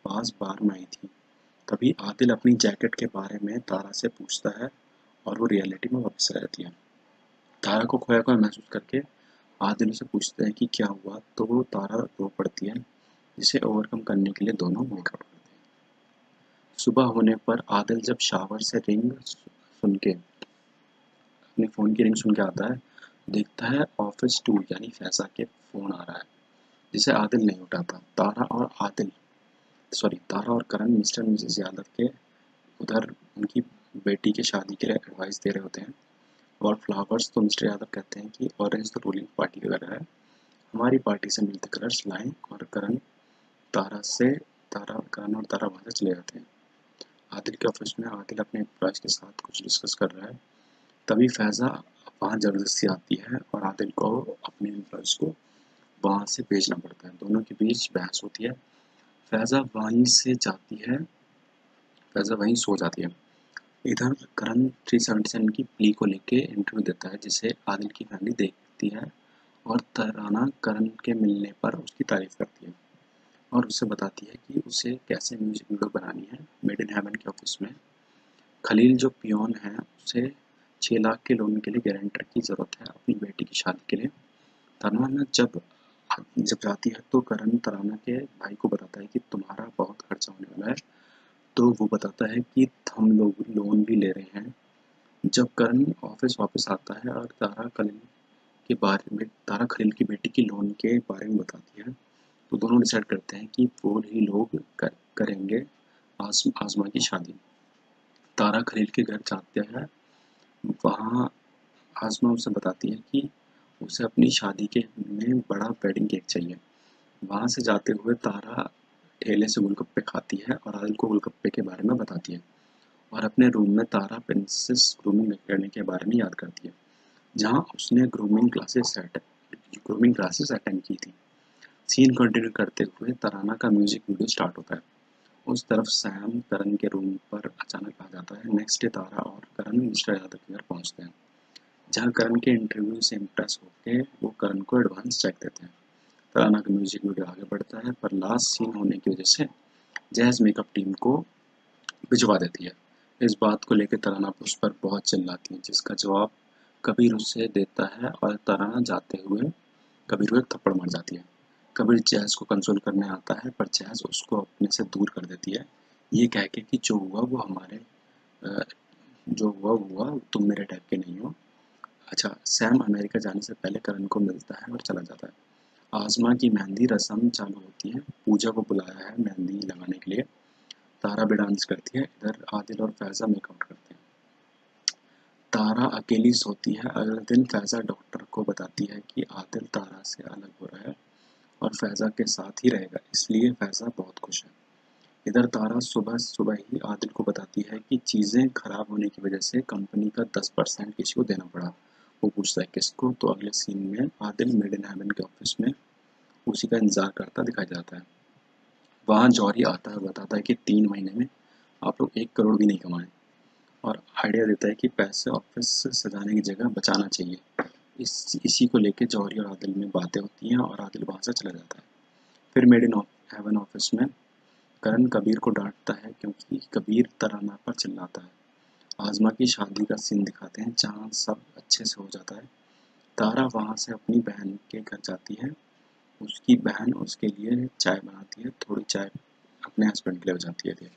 पास बार में आई थी। तभी आदिल अपनी जैकेट के बारे में तारा से पूछता है और वो रियलिटी में वापस आ जाती है। तारा को खोया खोया महसूस करके आदिल से पूछते हैं कि क्या हुआ, तो वो तारा रो पड़ती है जिसे ओवरकम करने के लिए दोनों मेकआउट करते हैं। सुबह होने पर आदिल जब शावर से रिंग सुन के अपने फ़ोन की रिंग सुन के आता है, देखता है ऑफिस 2 यानी फैज़ा के फ़ोन आ रहा है जिसे आदिल नहीं उठाता। तारा और करण मिस्टर मिसेस यादव के उधर उनकी बेटी की शादी के लिए एडवाइस दे रहे होते हैं। और फ्लावर्स तो मिस्टर यादव कहते हैं कि ऑरेंज तो रूलिंग पार्टी का कलर है, हमारी पार्टी से मिलते कलर्स लाएं। और करण और तारा वहाँ से चले जाते हैं। आदिल के ऑफिस में आदिल अपने एम्प्लॉयज के साथ कुछ डिस्कस कर रहा है। तभी फैज़ा वहाँ ज़बरदस्ती आती है और आदिल को अपने एम्प्लॉयज को वहाँ से भेजना पड़ता है। दोनों के बीच बहस होती है। फैज़ा वहीं सो जाती है। इधर करण 377 की प्ली को लेके इंटरव्यू देता है, जिसे आदिल की फैमिली देखती है और तराना करण के मिलने पर उसकी तारीफ करती है और उसे बताती है कि उसे कैसे म्यूजिक वीडियो बनानी है। मेड इन हेवन के ऑफिस में खलील जो पियोन है उसे 6 लाख के लोन के लिए गारंटर की ज़रूरत है अपनी बेटी की शादी के लिए। तराना जब जाती है तो करण तराना के भाई को बताता है कि तुम्हारा बहुत खर्चा होने वाला है, तो वो बताता है कि हम लोग लोन भी ले रहे हैं। जब करण ऑफिस वापस आता है और तारा खलील की बेटी की लोन के बारे में बताती है, तो दोनों डिसाइड करते हैं कि वो ही लोग करेंगे आज़मा की शादी। तारा खलील के घर जाते हैं। वहाँ आज़मा उसे बताती है कि उसे अपनी शादी के में बड़ा वेडिंग केक चाहिए। वहाँ से जाते हुए तारा ठेले से गोलगप्पे खाती है और आदिल को गोलगप्पे के बारे में बताती है और अपने रूम में तारा प्रिंसेस ग्रूमिंग अकेडमी के बारे में याद करती है, जहाँ उसने ग्रूमिंग क्लासेस अटेंड की थी। सीन कंटिन्यू करते हुए तराना का म्यूजिक वीडियो स्टार्ट होता है। उस तरफ सैम करण के रूम पर अचानक आ जाता है। नेक्स्ट डे तारा और करण मिस्टर यादव के घर पहुंचते हैं, जहां करण के इंटरव्यू से इम्प्रेस होकर वो करण को एडवांस चेक देते हैं। तराना का म्यूजिक वीडियो आगे बढ़ता है, पर लास्ट सीन होने की वजह से जैज मेकअप टीम को भिजवा देती है। इस बात को लेकर तराना उस पर बहुत चिल्लाती है, जिसका जवाब कबीर उसे देता है और तराना जाते हुए कबीर को एक थप्पड़ मार जाती है। कबीर जैज को कंसोल करने आता है, पर जैज उसको अपने से दूर कर देती है, ये कह के कि अ, जो हुआ तुम मेरे टाइप के नहीं हो। अच्छा, सैम अमेरिका जाने से पहले करण को मिलता है और चला जाता है। आज़मा की मेहंदी रस्म चालू होती है। पूजा को बुलाया है मेहंदी लगाने के लिए। तारा भी डांस करती है। इधर आदिल और फैज़ा मेकआउट करते हैं। तारा अकेली सोती है। अगले दिन फैज़ा डॉक्टर को बताती है कि आदिल तारा से अलग हो रहा है और फैज़ा के साथ ही रहेगा, इसलिए फैज़ा बहुत खुश है। इधर तारा सुबह सुबह ही आदिल को बताती है कि चीज़ें खराब होने की वजह से कंपनी का 10% किसी को देना पड़ा। वो पूछता है किसको, तो अगले सीन में आदिल मेड इन हेवन के ऑफिस में उसी का इंतजार करता दिखाई जाता है। वहाँ जौहरी आता है, बताता है कि 3 महीने में आप लोग 1 करोड़ भी नहीं कमाए और आइडिया देता है कि पैसे ऑफिस सजाने की जगह बचाना चाहिए। इसी को लेके जौहरी और आदिल में बातें होती हैं और आदिल वहाँ से चला जाता है। फिर मेड इन हेवन ऑफिस में करण कबीर को डांटता है क्योंकि कबीर तराना पर चिल्लाता है। आज़मा की शादी का सीन दिखाते हैं, जहाँ सब अच्छे से हो जाता है। तारा वहाँ से अपनी बहन के घर जाती है। उसकी बहन उसके लिए चाय बनाती है। थोड़ी चाय अपने हस्बैंड के लिए बजाती है।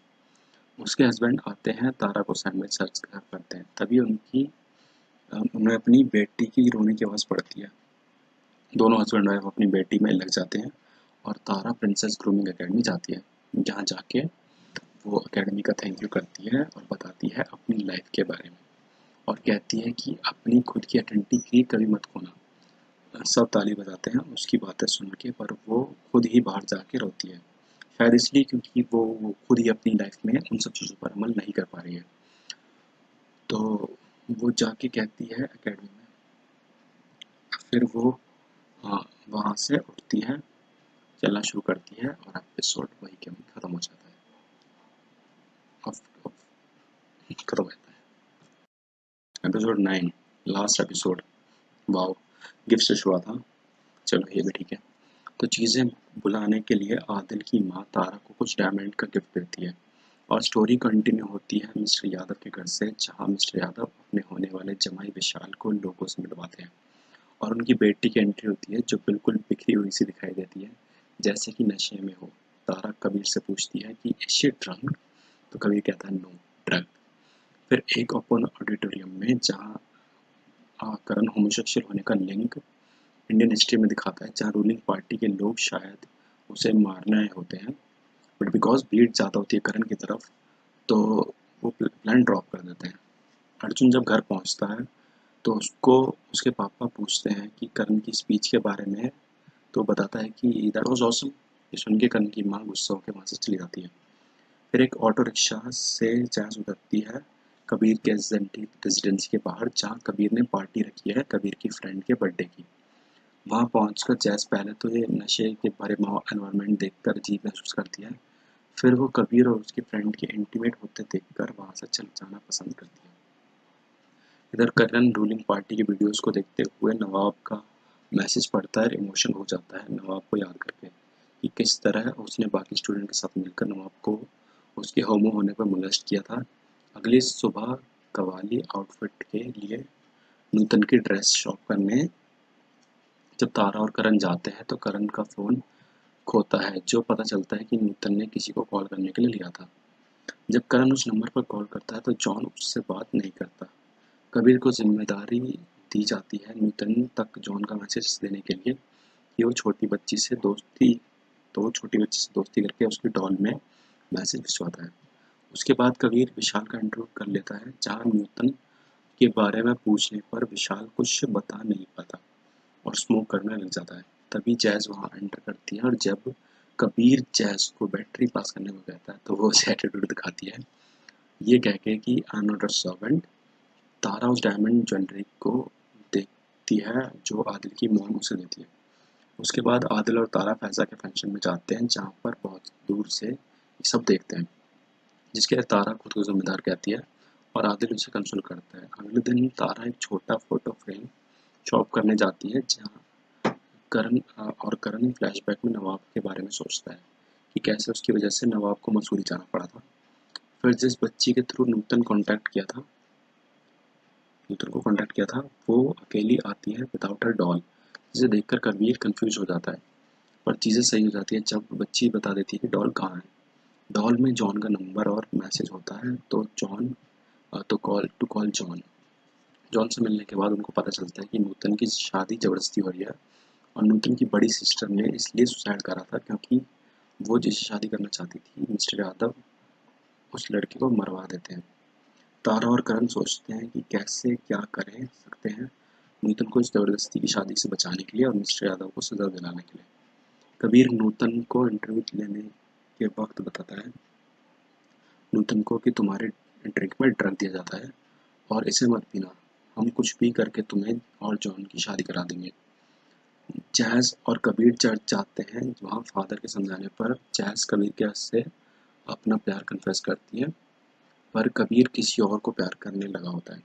उसके हस्बैंड आते हैं, तारा को सैंडविच सर्व करते हैं। तभी उन्हें अपनी बेटी की रोने की आवाज़ पड़ती है। दोनों हस्बैंड वाइफ अपनी बेटी में लग जाते हैं और तारा प्रिंसेस ग्रूमिंग अकेडमी जाती है, जहाँ जाके वो अकेडमी का थैंक यू करती है और बताती है अपनी लाइफ के बारे में और कहती है कि अपनी खुद की आइडेंटिटी कभी मत खोना। सब ताली बजाते हैं उसकी बातें सुन के, पर वो खुद ही बाहर जाके रोती है, शायद इसलिए क्योंकि वो खुद ही अपनी लाइफ में उन सब चीज़ों पर अमल नहीं कर पा रही है। तो वो जाके कहती है एकेडमी में। फिर वो वहाँ से उठती है, चलना शुरू करती है और एपिसोड वही के वहीं ख़त्म हो जाता है। खत्म हो जाता है episode 9, last episode. Wow, gift से शुरुआत था। चलो ये भी ठीक है। तो चीज़ें बुलाने के लिए आदिल की माँ तारा को कुछ डायमंड का गिफ्ट देती है और स्टोरी कंटिन्यू होती है मिस्टर यादव के घर से, जहाँ मिस्टर यादव अपने होने वाले जमाई विशाल को लोगों से मिलवाते हैं और उनकी बेटी की एंट्री होती है, जो बिल्कुल बिखरी हुई सी दिखाई देती है, जैसे कि नशे में हो। तारा कबीर से पूछती है कि इज शी ड्रंक, तो कबीर कहता है नो, ड्रग। फिर एक ओपन ऑडिटोरियम में, जहाँ करण होमोसेक्सुअल होने का लिंक इंडियन हिस्ट्री में दिखाता है, जहाँ रूलिंग पार्टी के लोग शायद उसे मारने होते हैं, बट बिकॉज भीड़ ज़्यादा होती है करण की तरफ, तो वो प्लान ड्रॉप कर देते हैं। अर्जुन जब घर पहुंचता है तो उसको उसके पापा पूछते हैं कि करण की स्पीच के बारे में, तो बताता है कि दैट वाज ऑसम। ये सुन के करण की माँ गुस्सा होकर वहाँ से चली जाती है। फिर एक ऑटो रिक्शा से जैज़ उतरती है कबीर के रेजिडेंसी के बाहर, जहाँ कबीर ने पार्टी रखी है कबीर की फ्रेंड के बर्थडे की। वहाँ पहुंचकर जैज़ पहले तो ये नशे के भरे एनवायरनमेंट देखकर अजीब महसूस करती है। फिर वो कबीर और उसकी फ्रेंड के इंटीमेट होते देखकर वहाँ से चल जाना पसंद करती है। इधर करण रूलिंग पार्टी की वीडियोस को देखते हुए नवाब का मैसेज पढ़ता है, इमोशन हो जाता है नवाब को याद करके कि किस तरह उसने बाकी स्टूडेंट के साथ मिलकर नवाब को उसके होमो होने पर मोलेस्ट किया था। अगली सुबह कवाली आउटफिट के लिए नूतन की ड्रेस शॉप करने जब तारा और करण जाते हैं तो करण का फ़ोन खोता है, जो पता चलता है कि नूतन ने किसी को कॉल करने के लिए लिया था। जब करण उस नंबर पर कॉल करता है तो जॉन उससे बात नहीं करता। कबीर को जिम्मेदारी दी जाती है नूतन तक जॉन का मैसेज देने के लिए कि वो छोटी बच्ची से दोस्ती करके उसकी डॉल में मैसेज भिजवाता है। उसके बाद कबीर विशाल का इंटरव्यू कर लेता है, जहाँ न्यूटन के बारे में पूछने पर विशाल कुछ बता नहीं पाता और स्मोक करने लग जाता है। तभी जैज़ वहाँ एंटर करती है और जब कबीर जैज़ को बैटरी पास करने को कहता है तो वो उसे एटीट्यूड दिखाती है, ये कह के कि I am not a servant. Tara उस डायमंड ज्वेलरी को देखती है जो आदिल की मॉम उसे देती है। उसके बाद आदिल और तारा फैज़ा के फंक्शन में जाते हैं, जहाँ पर बहुत दूर से ये सब देखते हैं, जिसके लिए तारा खुद को जिम्मेदार कहती है और आदिल उसे कंसोल करता है। अगले दिन तारा एक छोटा फोटो फ्रेम शॉप करने जाती है, जहाँ करण फ्लैशबैक में नवाब के बारे में सोचता है कि कैसे उसकी वजह से नवाब को मसूरी जाना पड़ा था। फिर जिस बच्ची के थ्रू नूतन को कॉन्टैक्ट किया था वो अकेली आती है विदाउट हर डॉल, जिसे देखकर कबीर कंफ्यूज हो जाता है। पर चीज़ें सही हो जाती है जब बच्ची बता देती है कि डॉल कहाँ है। डॉल में जॉन का नंबर और मैसेज होता है, तो कॉल जॉन। जॉन से मिलने के बाद उनको पता चलता है कि नूतन की शादी जबरदस्ती हो रही है और नूतन की बड़ी सिस्टर ने इसलिए सुसाइड करा था क्योंकि वो जिससे शादी करना चाहती थी मिस्टर यादव उस लड़के को मरवा देते हैं। तारा और करण सोचते हैं कि कैसे क्या करें सकते हैं नूतन को इस जबरदस्ती की शादी से बचाने के लिए और मिस्टर यादव को सजा दिलाने के लिए। कबीर नूतन को इंटरव्यू लेने के वक्त बताता है नूतन को कि तुम्हारे ड्रिंक में ड्रग दिया जाता है और इसे मत पीना, हम कुछ भी करके तुम्हें और जॉन की शादी करा देंगे। जैज़ और कबीर चर्च जाते हैं, वहाँ फादर के समझाने पर जैज़ कबीर के से अपना प्यार कन्फेस करती है, पर कबीर किसी और को प्यार करने लगा होता है।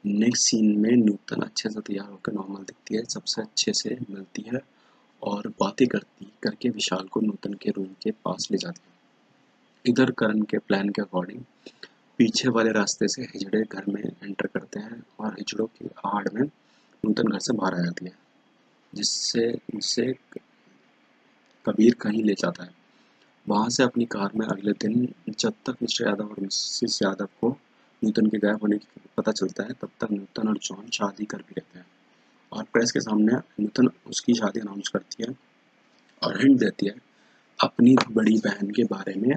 नेक्स्ट सीन में नूतन अच्छे से तैयार होकर नॉर्मल दिखती है, सबसे अच्छे से मिलती है और बातें करके विशाल को नूतन के रूम के पास ले जाती है। इधर करण के प्लान के अकॉर्डिंग पीछे वाले रास्ते से हिजड़े घर में एंटर करते हैं और हिजड़ों की आड़ में नूतन घर से बाहर आ जाती है, जिससे कबीर कहीं ले जाता है। वहाँ से अपनी कार में अगले दिन जब तक मिस्टर यादव और मिसेस यादव को नूतन के गायब होने की पता चलता है, तब तक नूतन और जॉन शादी कर भी लेते हैं और प्रेस के सामने नूतन उसकी शादी अनाउंस करती है और हिंट देती है अपनी बड़ी बहन के बारे में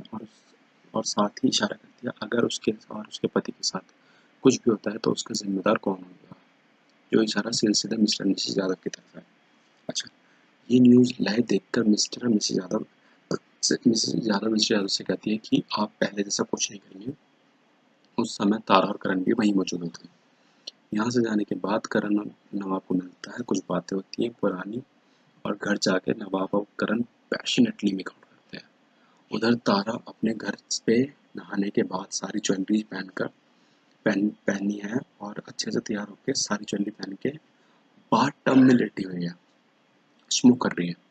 और साथ ही इशारा करती है अगर उसके और उसके पति के साथ कुछ भी होता है तो उसका जिम्मेदार कौन होगा, जो इशारा सीधे मिस्टर मिसेस यादव की तरफ है। अच्छा, ये न्यूज़ लाइव देखकर मिस्टर यादव मिस्टर यादव से कहती है कि आप पहले जैसा कुछ नहीं करेंगे। उस समय तारा और करण भी वहीं मौजूद होते हैं। यहाँ से जाने के बाद करण नवाब को मिलता है, कुछ बातें होती हैं पुरानी और घर जाके नवाब और करण पैशनेटली मेकआउट करते हैं। उधर तारा अपने घर पे नहाने के बाद सारी ज्वेलरी पहनी है और अच्छे से तैयार होकर सारी ज्वेलरी पहन के बाथ टब में लेटी हुई है, स्मोक कर रही है।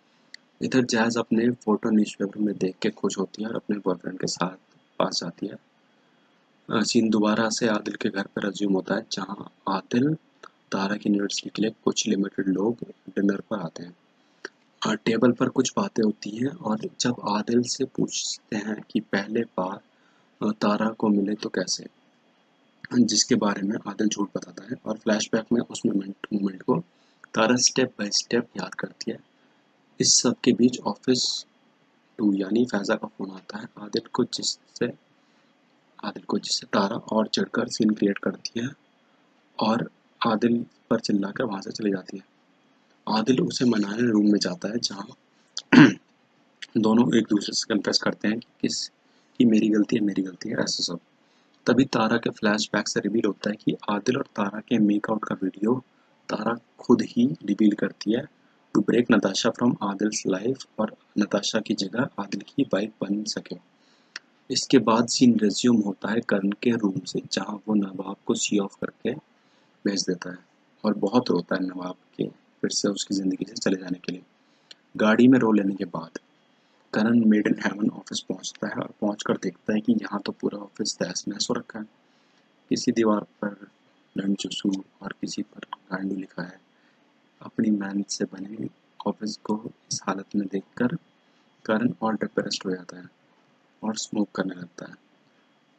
इधर जैज़ अपने फोटो न्यूज़पेपर में देख के खुश होती है और अपने बॉयफ्रेंड के साथ पास जाती है। सीन दोबारा से आदिल के घर पर रेज्यूम होता है, जहाँ आदिल तारा की यूनिवर्सिटी के लिए कुछ लिमिटेड लोग डिनर पर आते हैं। टेबल पर कुछ बातें होती हैं और जब आदिल से पूछते हैं कि पहले बार तारा को मिले तो कैसे, जिसके बारे में आदिल झूठ बताता है और फ्लैशबैक में उस मोमेंट को तारा स्टेप बाय स्टेप याद करती है। इस सब के बीच ऑफिस 2 यानी फैज़ा का फ़ोन आता है आदिल को जिससे तारा और चढ़कर सीन क्रिएट करती है और आदिल पर चिल्लाकर वहाँ से चली जाती है। आदिल उसे मनाने रूम में जाता है जहाँ दोनों एक दूसरे से कन्फेस करते हैं कि मेरी गलती है ऐसा सब। तभी तारा के फ्लैशबैक से रिवील होता है कि आदिल और तारा के मेकआउट का वीडियो तारा खुद ही रिवील करती है to break Natasha from Adil's life और नताशा की जगह आदिल की वाइफ बन सके। इसके बाद सीन रेज्यूम होता है करण के रूम से जहां वो नवाब को सी ऑफ करके भेज देता है और बहुत रोता है नवाब के फिर से उसकी ज़िंदगी से चले जाने के लिए। गाड़ी में रो लेने के बाद करण मेड इन हेवन ऑफिस पहुंचता है और पहुंचकर देखता है कि यहाँ तो पूरा ऑफिस तहस नहस हो रखा है। किसी दीवार पर लंचुसू और किसी पर गांडू लिखा है। अपनी मेहनत से बने ऑफिस को इस हालत में देखकर करण और डिप्रेस्ड हो जाता है और स्मोक करने लगता है।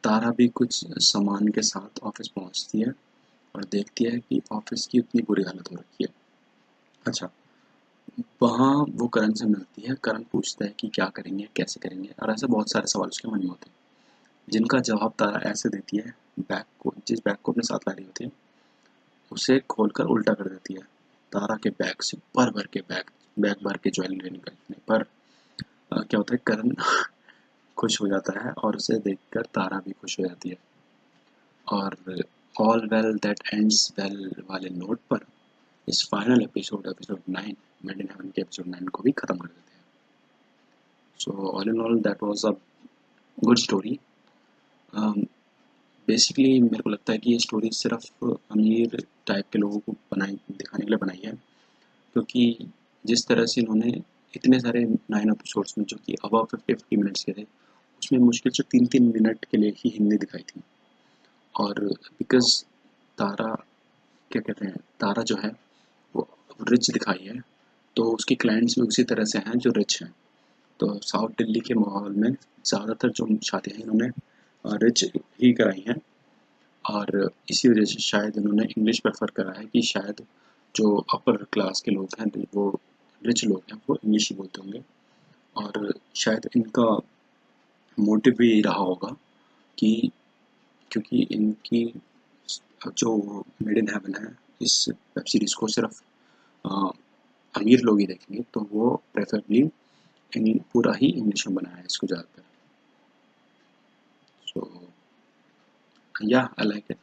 तारा भी कुछ सामान के साथ ऑफिस पहुंचती है और देखती है कि ऑफिस की इतनी बुरी हालत हो रखी है। अच्छा, वहाँ वो करण से मिलती है। करण पूछता है कि क्या करेंगे, कैसे करेंगे, और ऐसे बहुत सारे सवाल उसके मन में होते हैं जिनका जवाब तारा ऐसे देती है। जिस बैग को अपने साथ ला रही होती है उसे खोलकर उल्टा कर देती है। तारा के बैग से बैग भर के ज्वेलरी निकलने पर क्या होता है, करण खुश हो जाता है और उसे देखकर तारा भी खुश हो जाती है। और all well that ends well वाले नोट पर इस final episode 9 made in heaven के एपिसोड 9 को भी ख़त्म कर देते हैं। So all in all that was a good story. Basically मेरे को लगता है कि ये स्टोरी सिर्फ अमीर टाइप के लोगों को दिखाने के लिए बनाई है, क्योंकि जिस तरह से इन्होंने इतने सारे 9 एपिसोड्स में जो कि अबव 50 मिनट्स के थे उसमें मुश्किल से 3-3 मिनट के लिए ही हिंदी दिखाई थी। और बिकॉज तारा क्या कहते हैं, तारा जो है वो रिच दिखाई है तो उसके क्लाइंट्स भी उसी तरह से हैं जो रिच हैं। तो साउथ दिल्ली के माहौल में ज़्यादातर जो शादियाँ इन्होंने रिच ही कराई हैं और इसी वजह से शायद इन्होंने इंग्लिश प्रेफर करा है कि शायद जो अपर क्लास के लोग हैं वो रिच लोग हैं वो इंग्लिश ही बोलते होंगे। और शायद इनका मोटिव भी यही रहा होगा कि क्योंकि इनकी जो मेड इन हेवन है इस वेब सीरीज़ को सिर्फ अमीर लोग ही देखेंगे तो वो प्रेफरेबली पूरा ही इंग्लिश में बनाया है इसको ज़्यादातर। सो या आई लाइक इट।